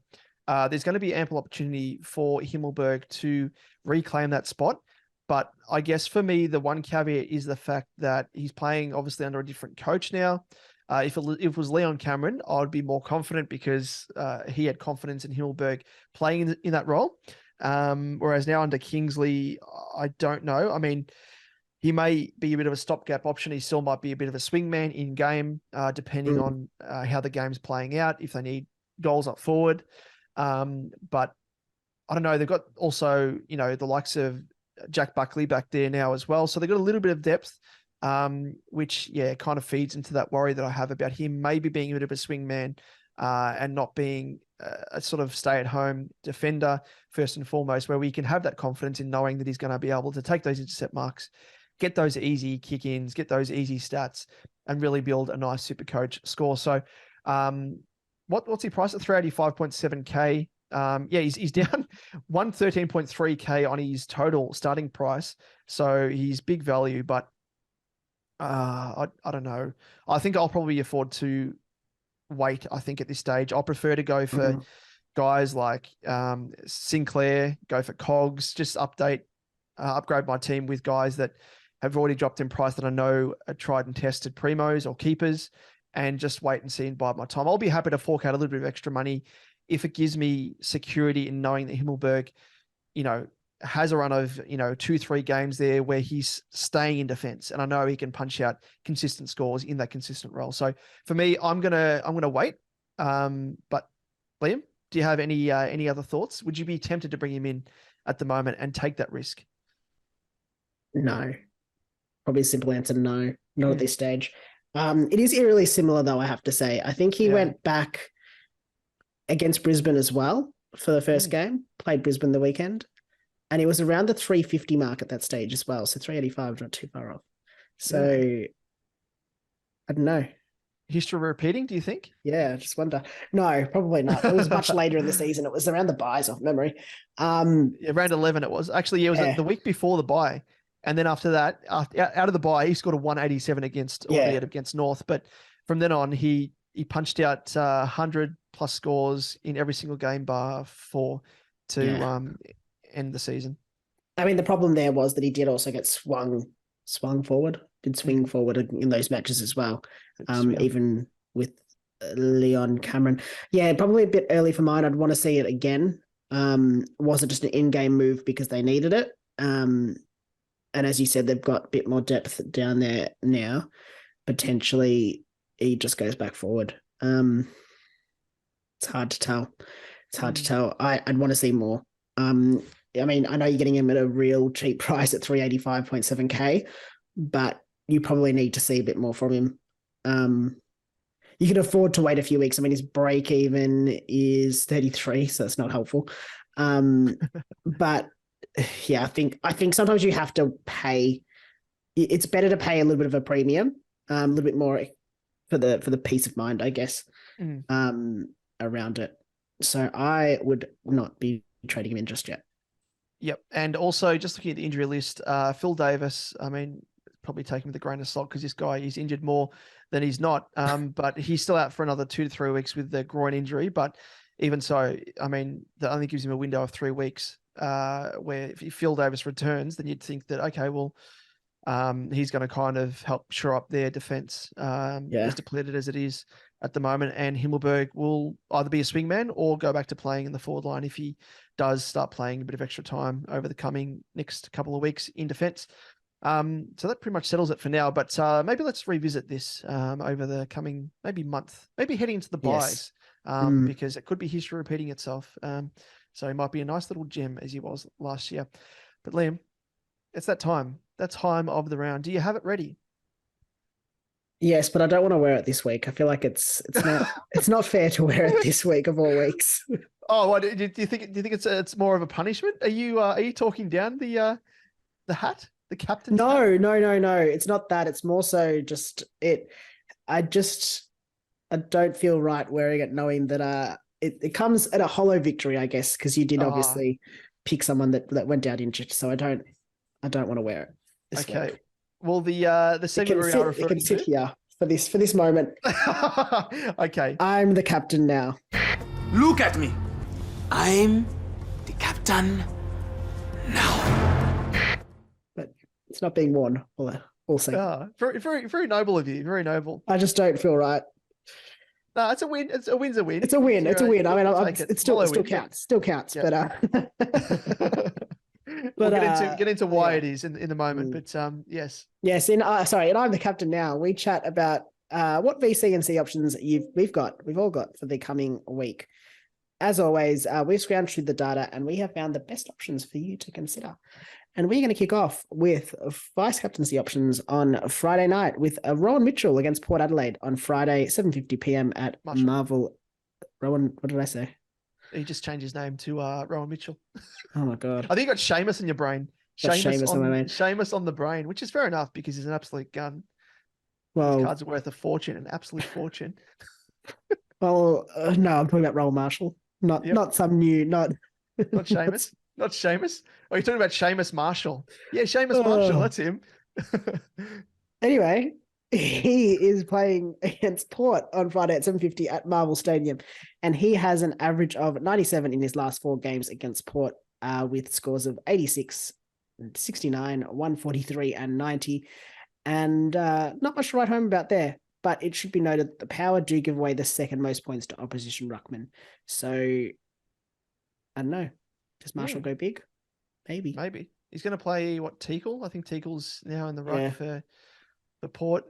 there's going to be ample opportunity for Himmelberg to reclaim that spot. But I guess for me, the one caveat is the fact that he's playing obviously under a different coach now. If it was Leon Cameron, I would be more confident because he had confidence in Himmelberg playing in that role. Whereas now under Kingsley, I don't know. I mean, he may be a bit of a stopgap option. He still might be a bit of a swingman in game, depending on how the game's playing out, if they need goals up forward. But I don't know. They've got also, the likes of Jack Buckley back there now as well. So they've got a little bit of depth. Which kind of feeds into that worry that I have about him maybe being a bit of a swingman and not being a sort of stay-at-home defender first and foremost, where we can have that confidence in knowing that he's going to be able to take those intercept marks, get those easy kick-ins, get those easy stats, and really build a nice SuperCoach score. So what's he priced at? 385.7k. He's down 113.3k on his total starting price. So he's big value, but I don't know. I think I'll probably afford to wait. I think at this stage, I'll prefer to go for guys like Sinclair, go for Cogs, just upgrade my team with guys that have already dropped in price that I know are tried and tested premos or keepers, and just wait and see and bide my time. I'll be happy to fork out a little bit of extra money if it gives me security in knowing that Himmelberg, has a run of 2-3 games there where he's staying in defense, and I know he can punch out consistent scores in that consistent role. So for me, I'm gonna wait. But Liam, do you have any other thoughts? Would you be tempted to bring him in at the moment and take that risk? No, probably a simple answer. No, not at this stage. It is eerily similar though, I have to say. I think he went back against Brisbane as well for the first game, played Brisbane the weekend. And it was around the 350 mark at that stage as well. So 385 not too far off. So I don't know. History repeating, do you think? Yeah, I just wonder. No, probably not. It was much later in the season. It was around the buys off memory. Around 11 it was. Actually, it was the week before the buy. And then after that, out of the buy, he scored a 187 against North. But from then on, he punched out 100 plus scores in every single game bar 4 to end the season. I mean, the problem there was that he did also get swung forward, did swing forward in those matches as well, even with Leon Cameron. Yeah, probably a bit early for mine. I'd want to see it again. Was it just an in-game move because they needed it? And as you said, they've got a bit more depth down there now. Potentially, he just goes back forward. It's hard to tell. I'd want to see more. I mean, I know you're getting him at a real cheap price at 385.7k, but you probably need to see a bit more from him. You can afford to wait a few weeks. I mean, his break even is 33, so it's not helpful. But yeah, I think sometimes you have to pay. It's better to pay a little bit of a premium, a little bit more for the peace of mind, I guess, around it. So I would not be trading him in just yet. Yep. And also just looking at the injury list, Phil Davis, I mean, probably take him with a grain of salt because this guy is injured more than he's not. But he's still out for another 2 to 3 weeks with the groin injury. But even so, I mean, that only gives him a window of 3 weeks where if Phil Davis returns, then you'd think that, okay, well, he's going to kind of help shore up their defense, as depleted as it is at the moment. And Himmelberg will either be a swingman or go back to playing in the forward line if he does start playing a bit of extra time over the coming next couple of weeks in defense. So that pretty much settles it for now. But maybe let's revisit this over the coming maybe month, maybe heading into the buys, because it could be history repeating itself. So he might be a nice little gem as he was last year. But Liam, it's that time of the round. Do you have it ready? Yes, but I don't want to wear it this week. I feel like it's not fair to wear it this week of all weeks. Oh, what, do you think it's more of a punishment? Are you talking down the hat, the captain's hat? No. It's not that. It's more so just it. I don't feel right wearing it, knowing that it comes at a hollow victory, I guess, because you did obviously pick someone that went down injured. So I don't want to wear it. Okay. Week. Well, the segment we are referring to, it can sit here for this moment. Okay. I'm the captain now. Look at me. I'm the captain now. But it's not being worn. We'll see. Very, very, very noble of you. Very noble. I just don't feel right. No, it's a win. It's a win's a win. It's a win. It's a win. I mean, it still counts. Still counts. Yeah. But we'll get into why it is in the moment. But yes. Yes. And I'm the captain now. We chat about what VC and C options we've all got for the coming week. As always, we've scrounged through the data and we have found the best options for you to consider. And we're going to kick off with vice captaincy options on Friday night with Rowan Mitchell against Port Adelaide on Friday, 7:50 p.m. at Marvel. Rowan, what did I say? He just changed his name to Rowan Mitchell. Oh my God. I think you got Seamus in your brain. Seamus on the brain, which is fair enough because he's an absolute gun. Well, his cards are worth a fortune, an absolute fortune. Well, no, I'm talking about Rowan Marshall, not some new, not Seamus. Not Seamus? Oh, you're talking about Seamus Marshall. Yeah, Seamus Marshall, that's him. Anyway, he is playing against Port on Friday at 7:50 at Marvel Stadium, and he has an average of 97 in his last 4 games against Port, with scores of 86, 69, 143, and 90. And not much to write home about there, but it should be noted that the Power do give away the second most points to opposition ruckman. So, I don't know. Does Marshall go big? Maybe. He's going to play, Teakle? I think Teakle's now in the ruck for the Port.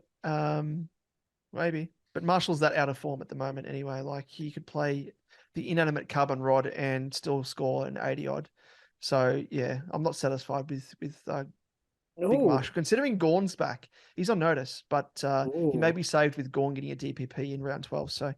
Maybe. But Marshall's that out of form at the moment anyway. Like, he could play the inanimate carbon rod and still score an 80-odd. So, yeah, I'm not satisfied with Big Marshall. Considering Gawn's back, he's on notice, but he may be saved with Gawn getting a DPP in round 12. So,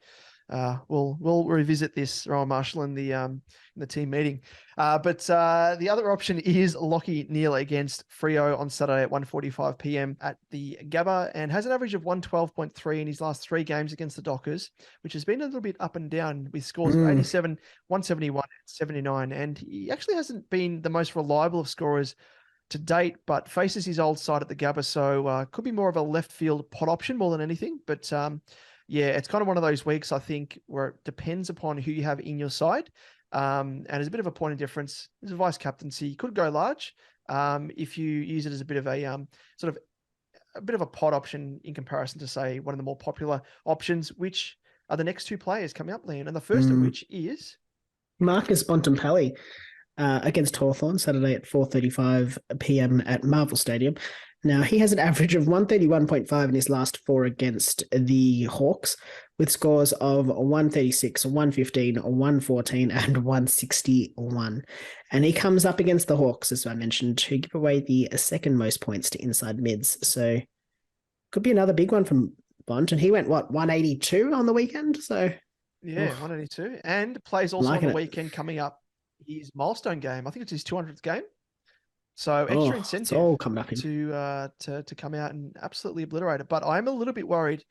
we'll revisit this, Rowan Marshall, in the team meeting. But the other option is Lockie Neal against Freo on Saturday at 1:45 p.m. at the Gabba, and has an average of 112.3 in his last 3 games against the Dockers, which has been a little bit up and down with scores of 87, 171, and 79. And he actually hasn't been the most reliable of scorers to date, but faces his old side at the Gabba, so could be more of a left field pot option more than anything. But yeah, it's kind of one of those weeks, I think, where it depends upon who you have in your side. And there's a bit of a point of difference. There's a vice captaincy. You could go large if you use it as a bit of a a bit of a pot option in comparison to, say, one of the more popular options, which are the next 2 players coming up, Leon. And the first of which is Marcus Bontempelli against Hawthorn, Saturday at 4:35 p.m. at Marvel Stadium. Now, he has an average of 131.5 in his last 4 against the Hawks, with scores of 136, 115, 114, and 161. And he comes up against the Hawks, as I mentioned, who give away the second most points to inside mids. So could be another big one from Bond. And he went, 182 on the weekend? So yeah, 182. And plays also liking on the it. weekend coming up his milestone game. I think it's his 200th game. So extra It's incentive all coming up in. to come out and absolutely obliterate it. But I'm a little bit worried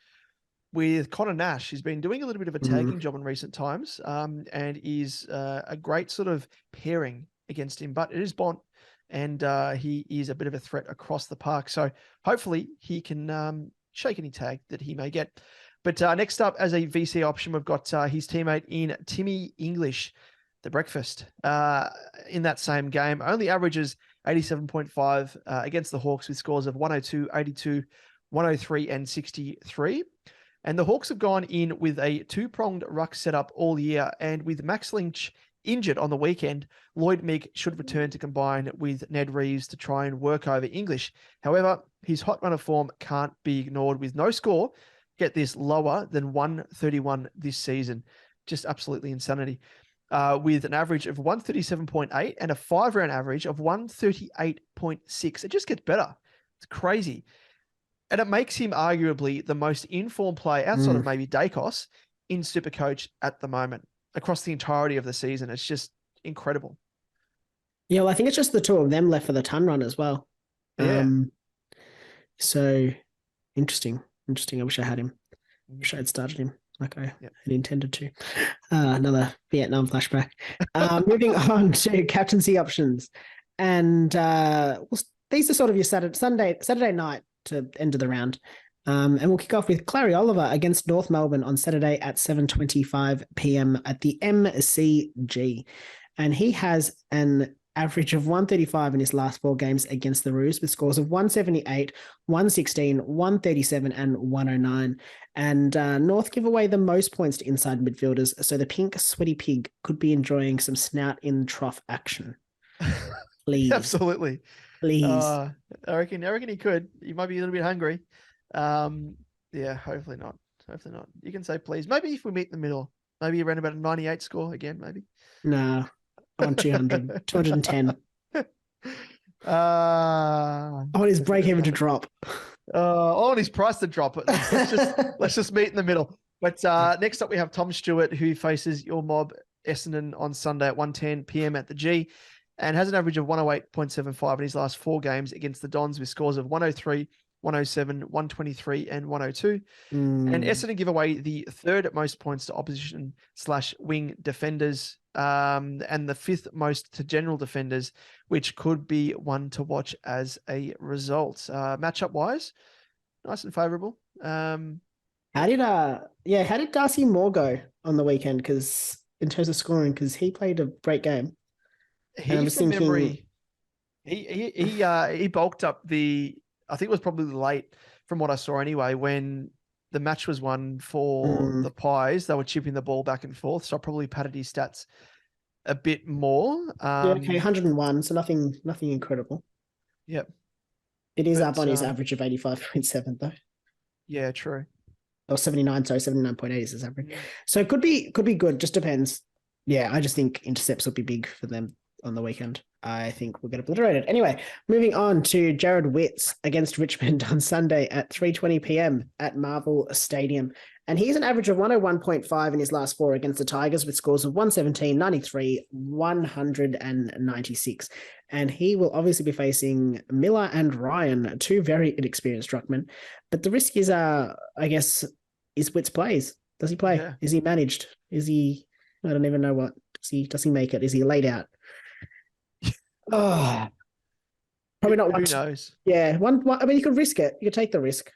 with Connor Nash. He's been doing a little bit of a tagging job in recent times, and is a great sort of pairing against him. But it is Bont, and he is a bit of a threat across the park. So hopefully he can shake any tag that he may get. But next up, as a VC option, we've got his teammate in Timmy English, the breakfast, in that same game. Only averages 87.5 against the Hawks with scores of 102, 82, 103, and 63. And the Hawks have gone in with a two-pronged ruck setup all year. And with Max Lynch injured on the weekend, Lloyd Meek should return to combine with Ned Reeves to try and work over English. However, his hot run of form can't be ignored with no score, get this, lower than 131 this season. Just absolutely insanity. With an average of 137.8 and a 5-round average of 138.6. It just gets better. It's crazy. And it makes him arguably the most informed player outside of maybe Dacos in SuperCoach at the moment across the entirety of the season. It's just incredible. Yeah, well, I think it's just the two of them left for the ton run as well. Yeah. So interesting. I wish I had him. Wish I had started him like I had intended to. Another Vietnam flashback. Moving on to captaincy options. And these are sort of your Saturday night to end of the round. And we'll kick off with Clary Oliver against North Melbourne on Saturday at 7:25 p.m. at the MCG. And he has an average of 135 in his last 4 games against the Roos with scores of 178, 116, 137, and 109. And North give away the most points to inside midfielders, so the pink sweaty pig could be enjoying some snout in trough action. Please. Absolutely. Please. I reckon he could. He might be a little bit hungry. Yeah, hopefully not. Hopefully not. You can say please. Maybe if we meet in the middle, maybe around about a 98 score again, maybe. No. On 200, 210. I want his break even to drop. I want his price to drop. Let's just meet in the middle. But next up, we have Tom Stewart, who faces your mob Essendon on Sunday at 1:10 p.m. at the G, and has an average of 108.75 in his last 4 games against the Dons with scores of 103, 107, 123, and 102. And Essendon give away the 3rd most points to opposition/wing defenders, and the 5th most to general defenders, which could be one to watch as a result. Matchup wise, nice and favourable. How did Darcy Moore go on the weekend? Because in terms of scoring, because he played a great game. He's from memory. He bulked up I think it was probably late from what I saw anyway, when the match was won for the Pies. They were chipping the ball back and forth. So I probably padded his stats a bit more. 101. So nothing incredible. Yep. It is up on his average of 85.7 though. Yeah, true. Or 79, sorry, 79.8 is his average. So it could be good. Just depends. Yeah, I just think intercepts will be big for them on the weekend. I think we'll get obliterated. Anyway, moving on to Jared Witts against Richmond on Sunday at 3:20 p.m. at Marvel Stadium. And he's an average of 101.5 in his last 4 against the Tigers with scores of 117, 93, 196. And he will obviously be facing Miller and Ryan, 2 very inexperienced ruckmen. But the risk is, I guess, is Witts plays. Does he play? Yeah. Is he managed? Is he, I don't even know what. Does he make it? Is he laid out? Oh, probably not one. Who knows? Yeah, one. I mean, you could risk it. You could take the risk.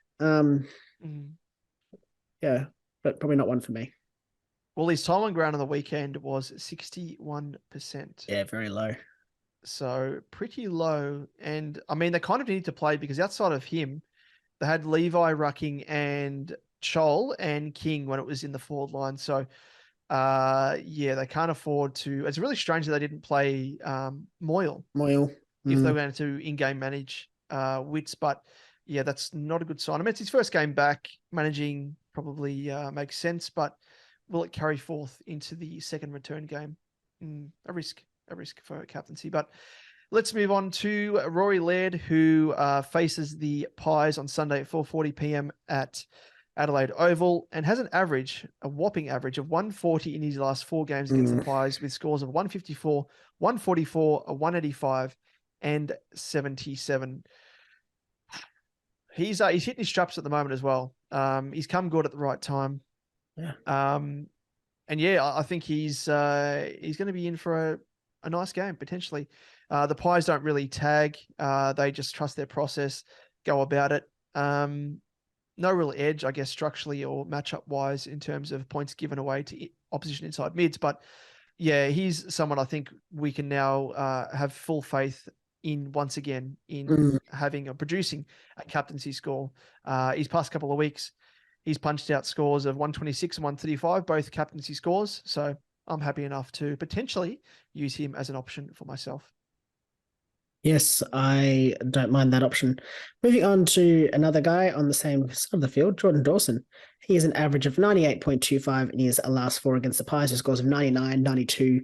Yeah, but probably not one for me. Well, his time on ground on the weekend was 61%. Yeah, very low. So pretty low. And I mean, they kind of need to play because outside of him, they had Levi rucking and Chol and King when it was in the forward line. So they can't afford to. It's really strange that they didn't play Moyle if they were going to in-game manage wits, but yeah, that's not a good sign. I mean, it's his first game back. Managing probably makes sense, but will it carry forth into the second return game? A risk for captaincy. But let's move on to Rory Laird, who faces the Pies on Sunday at 4:40 p.m. at Adelaide Oval, and has a whopping average of 140 in his last 4 games against the Pies, with scores of 154, 144, 185, and 77. He's hitting his straps at the moment as well. He's come good at the right time. Yeah. And yeah, I think he's going to be in for a nice game potentially. The Pies don't really tag. They just trust their process, go about it. No real edge, I guess, structurally or matchup wise in terms of points given away to opposition inside mids. But yeah, he's someone I think we can now have full faith in once again in having or producing a captaincy score. His past couple of weeks, he's punched out scores of 126 and 135, both captaincy scores. So I'm happy enough to potentially use him as an option for myself. Yes, I don't mind that option. Moving on to another guy on the same side of the field, Jordan Dawson. He has an average of 98.25 in his last 4 against the Pies, with scores of 99, 92,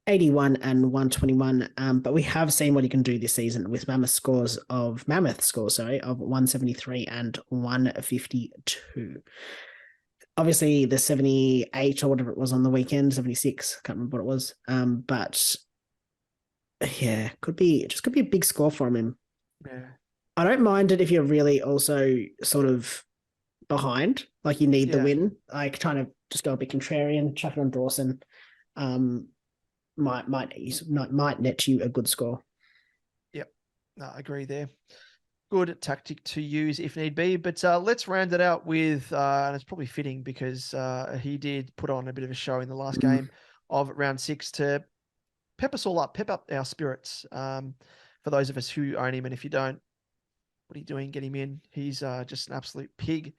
81, and 121. But we have seen what he can do this season with mammoth scores of 173 and 152. Obviously, the 78 or whatever it was on the weekend, 76, can't remember what it was. But yeah, could be a big score from him. Yeah. I don't mind it if you're really also sort of behind, like you need the win, like trying to just go a bit contrarian, chuck it on Dawson. Might net you a good score. Yep, no, I agree there. Good tactic to use if need be. But let's round it out with, and it's probably fitting because he did put on a bit of a show in the last game of round 6 to pep us all up, pep up our spirits. For those of us who own him, and if you don't, what are you doing? Get him in. He's just an absolute pig.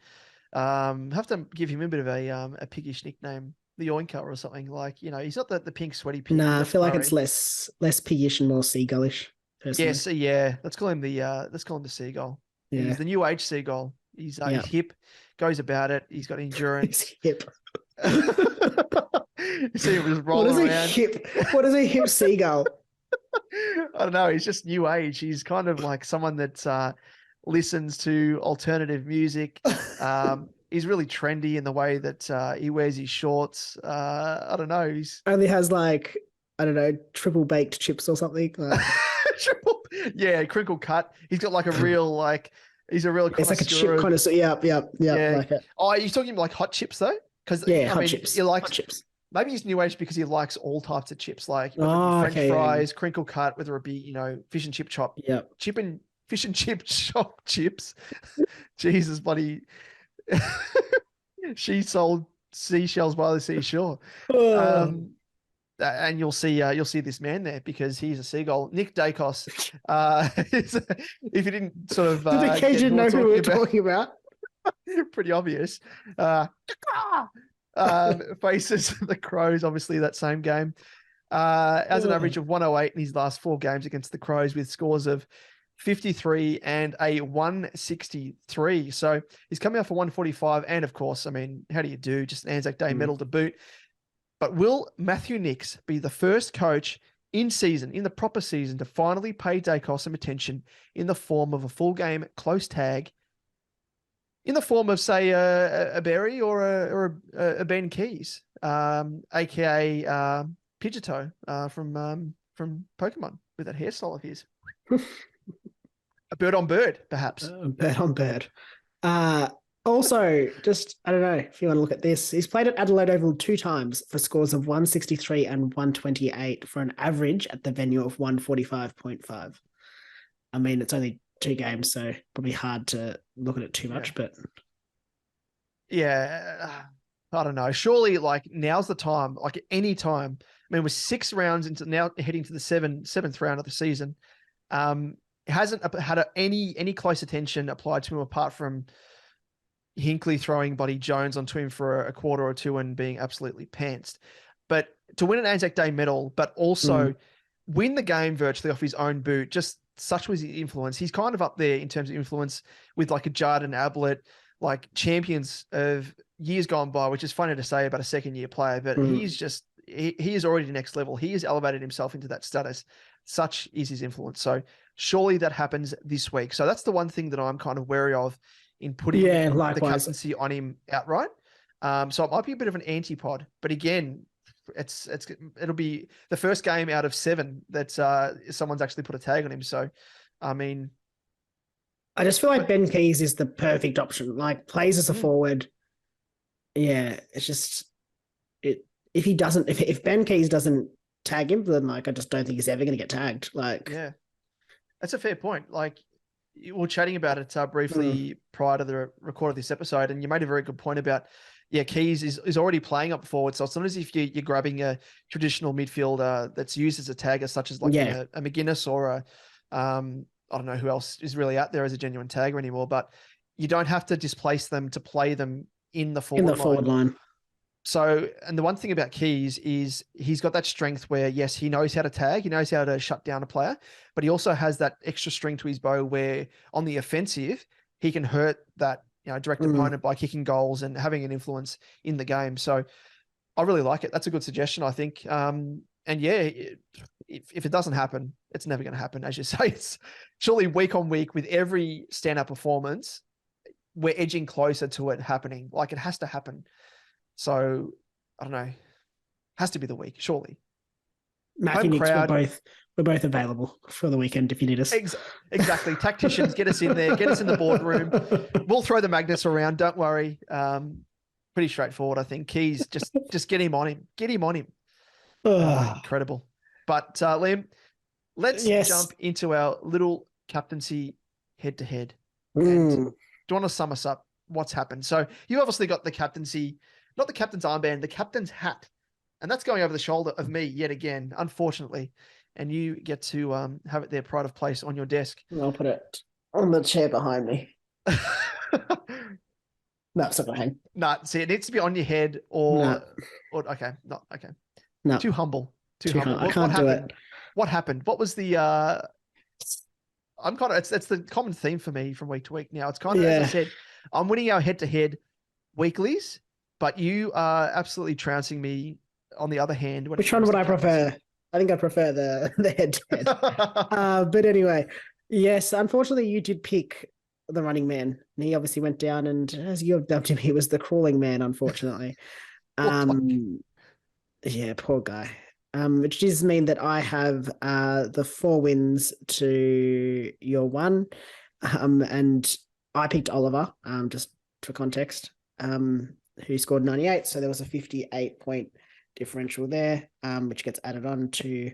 Have to give him a bit of a piggish nickname, the Oinker or something. Like, you know, he's not the pink sweaty pig. Nah, I feel like it's less piggish and more seagullish. Personally. Yes, yeah. Let's call him the seagull. Yeah. He's the new age seagull. He's hip, goes about it. He's got endurance. He's hip. You see him just rolling around. What is a hip seagull? I don't know. He's just new age. He's kind of like someone that listens to alternative music. He's really trendy in the way that he wears his shorts. I don't know. He's only has like, I don't know, triple baked chips or something. Crinkle cut. He's got like a real he's a real. It's like a chip connoisseur. Yeah. Like it. Oh, are you talking like hot chips though? Because hot chips. You like hot chips. Maybe he's new age because he likes all types of chips, like French fries, crinkle cut, whether it be fish and chip chop, fish and chip chop chips. Jesus, buddy, she sold seashells by the seashore. And you'll see this man there because he's a seagull. Nick Dacos, if you didn't sort of didn't know who we were talking about. Pretty obvious. Faces the Crows, obviously that same game. Has an average of 108 in his last 4 games against the Crows, with scores of 53 and a 163. So he's coming out for 145. And of course, I mean, how do you do? Just an Anzac Day medal to boot. But will Matthew Nicks be the first coach in the proper season, to finally pay Dacos some attention in the form of a full game close tag, in the form of, say, a Berry or a Ben Keys, aka Pidgeotto from Pokemon, with that hairstyle of his? A bird on bird, perhaps. Bird on bird. Also, just, I don't know if you want to look at this. He's played at Adelaide Oval 2 times for scores of 163 and 128 for an average at the venue of 145.5. I mean, it's only 2 games, so probably hard to look at it too much, but. Yeah, I don't know. Surely, like, now's the time, like any time. I mean, we're 6 rounds into now, heading to the seventh round of the season. Hasn't had any close attention applied to him apart from Hinkley throwing Buddy Jones onto him for a quarter or 2 and being absolutely pantsed. But to win an Anzac Day medal, but also win the game virtually off his own boot, just such was his influence. He's kind of up there in terms of influence with like a Jardin Ablett, like champions of years gone by, which is funny to say about a second-year player, but he's just, he is already next level. He has elevated himself into that status. Such is his influence. So surely that happens this week. So that's the one thing that I'm kind of wary of in putting the captaincy on him outright. So it might be a bit of an antipod, but again, it'll be the first game out of 7 that someone's actually put a tag on him. So, I mean, I just feel like Ben Keys is the perfect option. Like plays as a forward. Yeah, it's just if Ben Keys doesn't tag him, then like I just don't think he's ever going to get tagged. Like, yeah, that's a fair point. Like we were chatting about it briefly prior to the record of this episode, and you made a very good point about. Yeah, Keys is already playing up forward, so it's not as if you're grabbing a traditional midfielder that's used as a tagger, such as like a McGuinness or a I don't know who else is really out there as a genuine tagger anymore. But you don't have to displace them to play them in the forward line. So, and the one thing about Keys is he's got that strength where yes, he knows how to tag, he knows how to shut down a player, but he also has that extra string to his bow where on the offensive he can hurt that direct opponent by kicking goals and having an influence in the game. So I really like it. That's a good suggestion, I think. And yeah, if it doesn't happen, it's never going to happen. As you say, it's surely week on week with every stand-up performance, we're edging closer to it happening. Like it has to happen. So I don't know. Has to be the week, surely. Matthew Nicks, we're both available for the weekend if you need us. Exactly. Tacticians, get us in there, get us in the boardroom. We'll throw the magnets around. Don't worry. Pretty straightforward, I think. Keys, just get him on him. Get him on him. Incredible. But Liam, let's jump into our little captaincy head-to-head. And do you want to sum us up what's happened? So you obviously got the captaincy, not the captain's armband, the captain's hat. And that's going over the shoulder of me yet again, unfortunately. And you get to have it there, pride of place on your desk. I'll put it on the chair behind me. No, it's not going to hang. No, see, it needs to be on your head or okay, not okay. No, too humble. Too humble. I can't do it. What happened? What was the? I'm kind of. It's the common theme for me from week to week now. It's kind of as I said, I'm winning our head-to-head weeklies, but you are absolutely trouncing me. On the other hand, which one would I prefer? I think I prefer the head-to-head. But anyway, yes, unfortunately, you did pick the running man. And he obviously went down, and as you have dubbed him, he was the crawling man, unfortunately. Yeah, poor guy. Which does mean that I have the 4 wins to your 1. And I picked Oliver, just for context, who scored 98. So there was a 58-point differential there, which gets added on to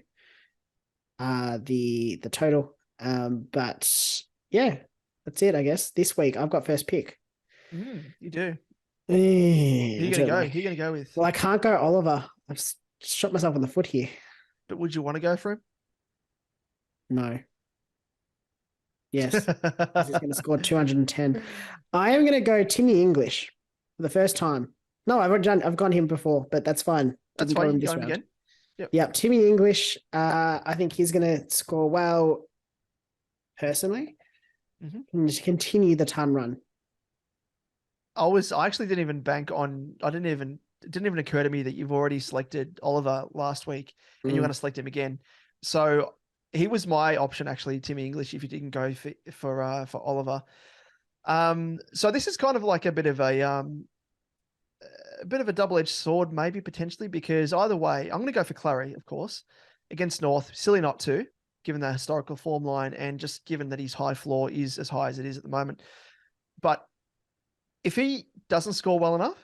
the total. But yeah, that's it, I guess. This week I've got first pick. You do. Who are you going to go with? Well, I can't go Oliver. I've shot myself in the foot here. But would you want to go for him? No. Yes. He's going to score 210. I am going to go Timmy English for the first time. No, I've gone him before, but that's fine. That's fine. Go him again. Yep. Timmy English. I think he's going to score well. Personally, and just continue the ton run. I actually didn't even bank on. It didn't even occur to me that you've already selected Oliver last week, and you're going to select him again. So he was my option actually, Timmy English. If you didn't go for Oliver, so this is kind of like a bit of a double-edged sword, maybe potentially, because either way, I'm going to go for Clary, of course, against North. Silly not to, given the historical form line and just given that his high floor is as high as it is at the moment. But if he doesn't score well enough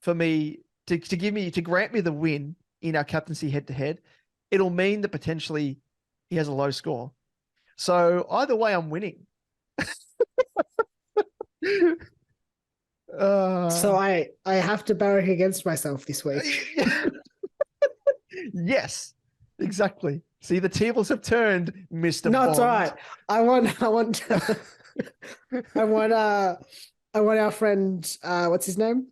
for me to grant me the win in our captaincy head-to-head, it'll mean that potentially he has a low score. So either way, I'm winning. So I have to barrack against myself this week. Yes, exactly. See, the tables have turned, Mr. No, Bond. it's all right. I want our friend, what's his name?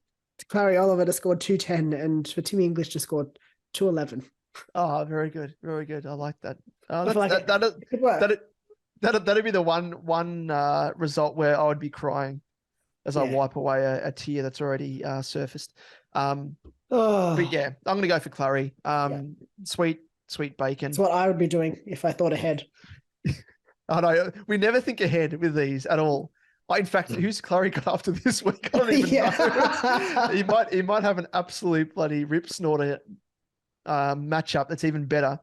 Clary Oliver to score 210 and for Timmy English to score 211. Oh, very good. Very good. I like that. That'd be the one result where I would be crying as I wipe away a tear that's already surfaced. But yeah, I'm going to go for Clary. Sweet bacon. That's what I would be doing if I thought ahead. I know we never think ahead with these at all. In fact, who's Clary got after this week? I don't even know. He might have an absolute bloody rip snorter matchup that's even better.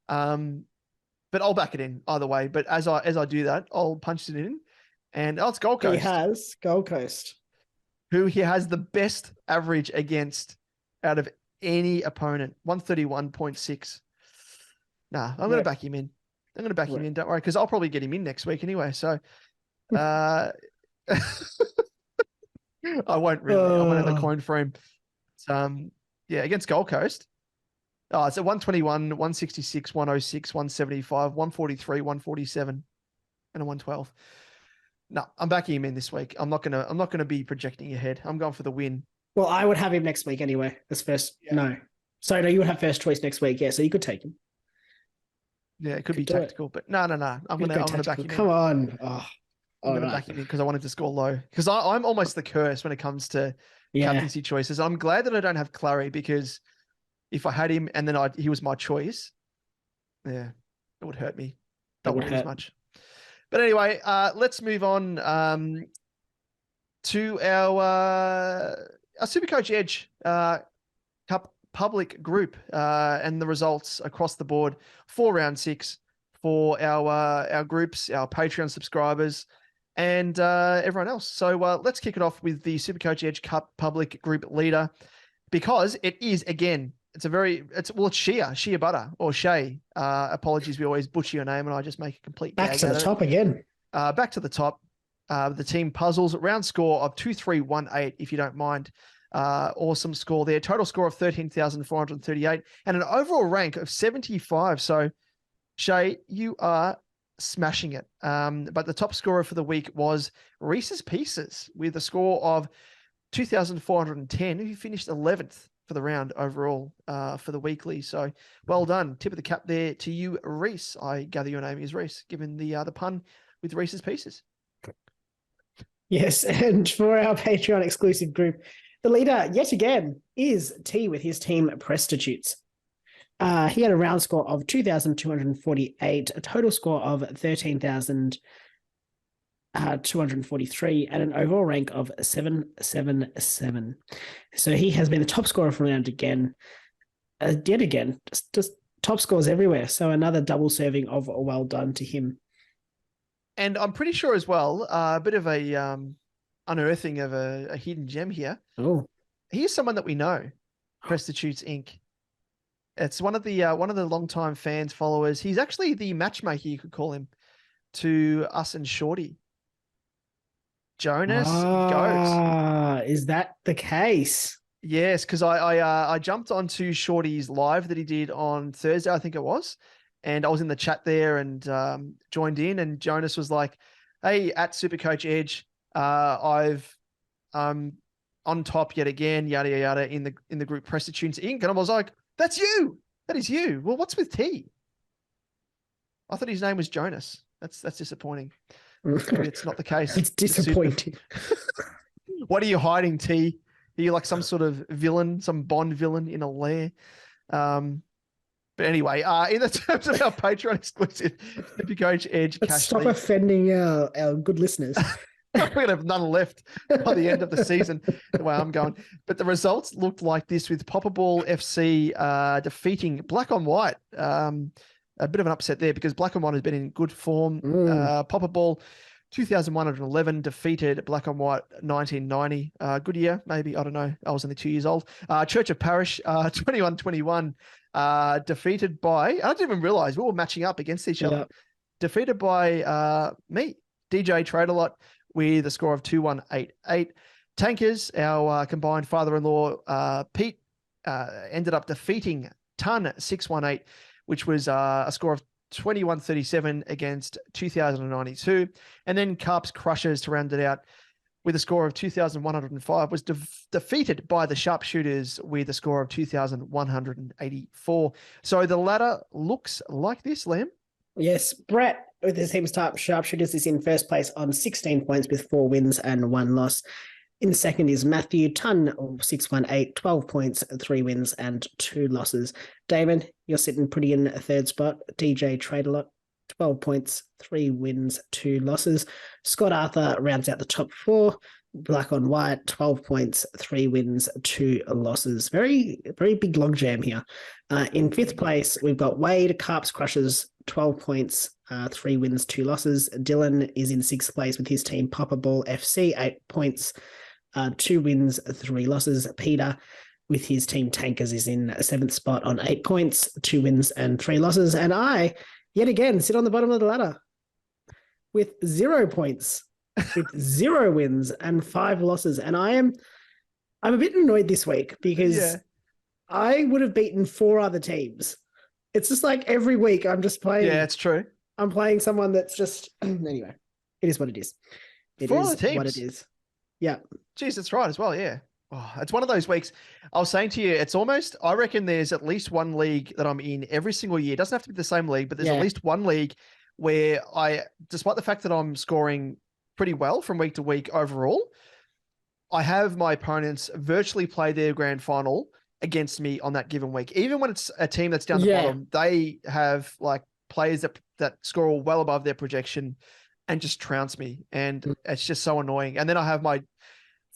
But I'll back it in either way. But as I do that, I'll punch it in, and it's Gold Coast. He has Gold Coast, who he has the best average against out of any opponent, 131.6. Nah, I'm going to back him in. I'm going to back him in. Don't worry, because I'll probably get him in next week anyway. So, I won't really. I won't have a coin for him. Against Gold Coast. Oh, it's at 121, 166, 106, 175, 143, 147, and a 112. No, I'm backing him in this week. I'm not gonna be projecting ahead. I'm going for the win. Well, I would have him next week anyway. As first, no. Sorry, no, you would have first choice next week. Yeah, so you could take him. Yeah, it could be tactical, but no. I'm gonna back him in. Come on. Oh, I'm gonna back him in because I wanted to score low. Because I'm almost the curse when it comes to captaincy choices. I'm glad that I don't have Clary, because if I had him and then he was my choice, it would hurt me. That wouldn't as much. But anyway, let's move on to our SuperCoach Edge Cup public group and the results across the board for round 6 for our groups, our Patreon subscribers, and everyone else. So let's kick it off with the SuperCoach Edge Cup public group leader, because it is, again, it's Shea Butter, or Shay. Apologies, we always butcher your name and I just make a complete back to the top again. Back to the top. The team puzzles, round score of 2318, if you don't mind. Awesome score there. Total score of 13,438 and an overall rank of 75. So, Shay, you are smashing it. But the top scorer for the week was Reese's Pieces with a score of 2,410, who finished 11th for the round overall for the weekly. So well done. Tip of the cap there to you, Reese. I gather your name is Reese, given the pun with Reese's Pieces. Yes, and for our Patreon exclusive group, the leader yet again is T with his team Prostitutes. He had a round score of 2,248, a total score of 13,243, and an overall rank of 777. So he has been the top scorer for round again. Yet again, just top scores everywhere. So another double serving of a well done to him. And I'm pretty sure as well, a bit of a unearthing of a hidden gem here. Oh, he's someone that we know, Prostitutes Inc. It's one of the longtime fans, followers. He's actually the matchmaker, you could call him, to us and Shorty. Jonas Goat. Is that the case? Yes, because I jumped onto Shorty's live that he did on Thursday, I think it was, and I was in the chat there and joined in, and Jonas was like, "Hey, at SuperCoach Edge, I've on top yet again, yada yada, in the group Prostitutes Inc." And I was like, "That's you. That is you. Well, what's with T? I thought his name was Jonas. That's disappointing. Maybe it's not the case. It's disappointing. What are you hiding, T? Are you like some sort of villain, some Bond villain in a lair?" But anyway, in the terms of our Patreon exclusive SuperCoach Edge Let's cash stop league, offending our good listeners. we're going to have none left by the end of the season, the way I'm going. But the results looked like this, with Popperball FC defeating Black on White. A bit of an upset there, because Black on White has been in good form. Popperball 2,111 defeated Black on White 1990. Good year, maybe. I don't know. I was only 2 years old. Church of Parish 2121 defeated by, I didn't even realize we were matching up against each other. Defeated by me, DJ Traderlot, with a score of 2188. Tankers, our combined father-in-law, Pete, ended up defeating Ton 618, which was a score of 2137 against 2092. And then Carps Crushers, to round it out, with a score of 2,105, was defeated by the Sharpshooters with a score of 2,184. So the ladder looks like this, Liam. Yes, Brett, with the team's top sharpshooters is in first place on 16 points with 4 wins and 1 loss. In second is Matthew Tunn, 618, 12 points, 3 wins and 2 losses. Damon, you're sitting pretty in third spot. DJ Tradelot, 12 points, 3 wins, 2 losses. Scott Arthur rounds out the top 4. Black on white, 12 points, 3 wins, 2 losses. Very, very big logjam here. In fifth place, we've got Wade, Carps Crushers, 12 points, 3 wins, 2 losses. Dylan is in sixth place with his team Popper Ball FC, 8 points, 2 wins, 3 losses. Peter with his team Tankers is in seventh spot on 8 points, 2 wins and 3 losses. And I, yet again, sit on the bottom of the ladder with 0 points, with 0 wins and 5 losses. And I'm a bit annoyed this week because I would have beaten 4 other teams. It's just like every week I'm just playing. Yeah, it's true. I'm playing someone that's just, anyway, it is what it is. It 4 is other teams. what it is. Yeah. Jeez, that's right as well. Yeah. Oh, it's one of those weeks. I was saying to you, it's almost, I reckon there's at least one league that I'm in every single year. It doesn't have to be the same league, but there's at least one league where I, despite the fact that I'm scoring pretty well from week to week overall, I have my opponents virtually play their grand final against me on that given week. Even when it's a team that's down the bottom, they have like players that score well above their projection and just trounce me. And it's just so annoying. And then I have my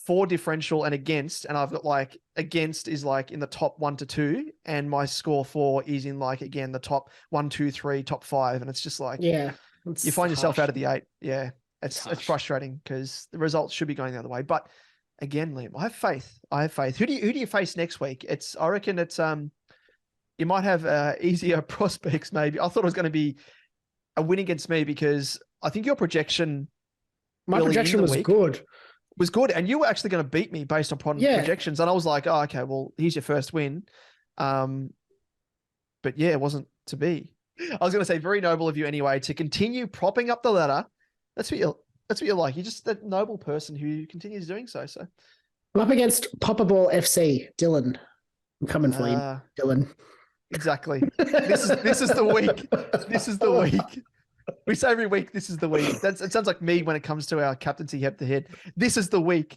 4 differential and against, and I've got like against is like in the top 1 to 2, and my score 4 is in like, again, the top 1, 2, 3, top 5. And it's just like, you find yourself out of the 8. Yeah. It's frustrating because the results should be going the other way. But again, Liam, I have faith. Who do you face next week? I reckon it's, you might have easier prospects maybe. I thought it was going to be a win against me because I think your projection. My projection was good. Was good. And you were actually going to beat me based upon projections. And I was like, oh, okay, well, here's your first win. But yeah, it wasn't to be. I was going to say very noble of you anyway, to continue propping up the ladder. That's what you're like. You're just that noble person who continues doing so. So I'm up against Popper Ball FC, Dylan. I'm coming for you, Dylan. Exactly. This is the week. This is the week. We say every week, this is the week. It sounds like me when it comes to our captaincy head to head. This is the week.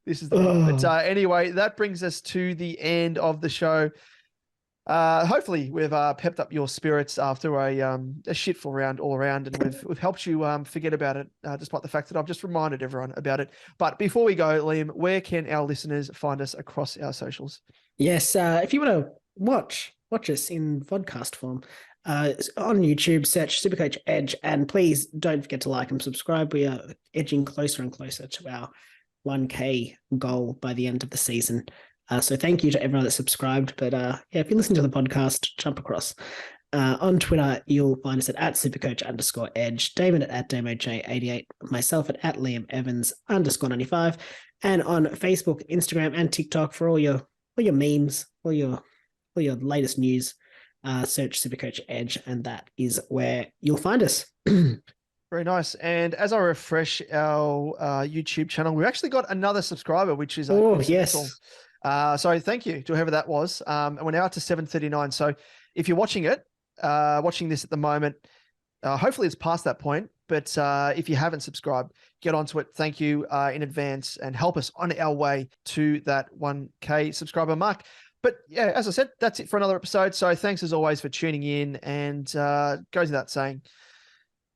This is the week. But anyway, that brings us to the end of the show. Hopefully we've pepped up your spirits after a shitful round all around, and we've helped you forget about it, despite the fact that I've just reminded everyone about it. But before we go, Liam, where can our listeners find us across our socials? Yes, if you want to watch us in vodcast form, on YouTube, search SuperCoach Edge, and please don't forget to like and subscribe. We are edging closer and closer to our 1K goal by the end of the season. So thank you to everyone that subscribed. But if you listen to the podcast, jump across. On Twitter, you'll find us at @SuperCoach_Edge, David at DamoJ88, myself at @LiamEvans_95, and on Facebook, Instagram, and TikTok for all your memes, all your latest news. Search SuperCoach Edge, and that is where you'll find us. Very nice. And as I refresh our YouTube channel, we've actually got another subscriber, which is yes. So thank you to whoever that was. And we're now up to 739. So if you're watching this at the moment, hopefully it's past that point. But if you haven't subscribed, get onto it. Thank you in advance, and help us on our way to that 1K subscriber mark. But yeah, as I said, that's it for another episode. So thanks as always for tuning in, and goes without saying,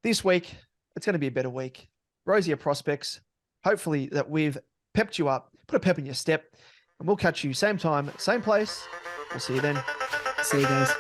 this week, it's going to be a better week. Rosier prospects. Hopefully that we've pepped you up, put a pep in your step, and we'll catch you same time, same place. We'll see you then. See you guys.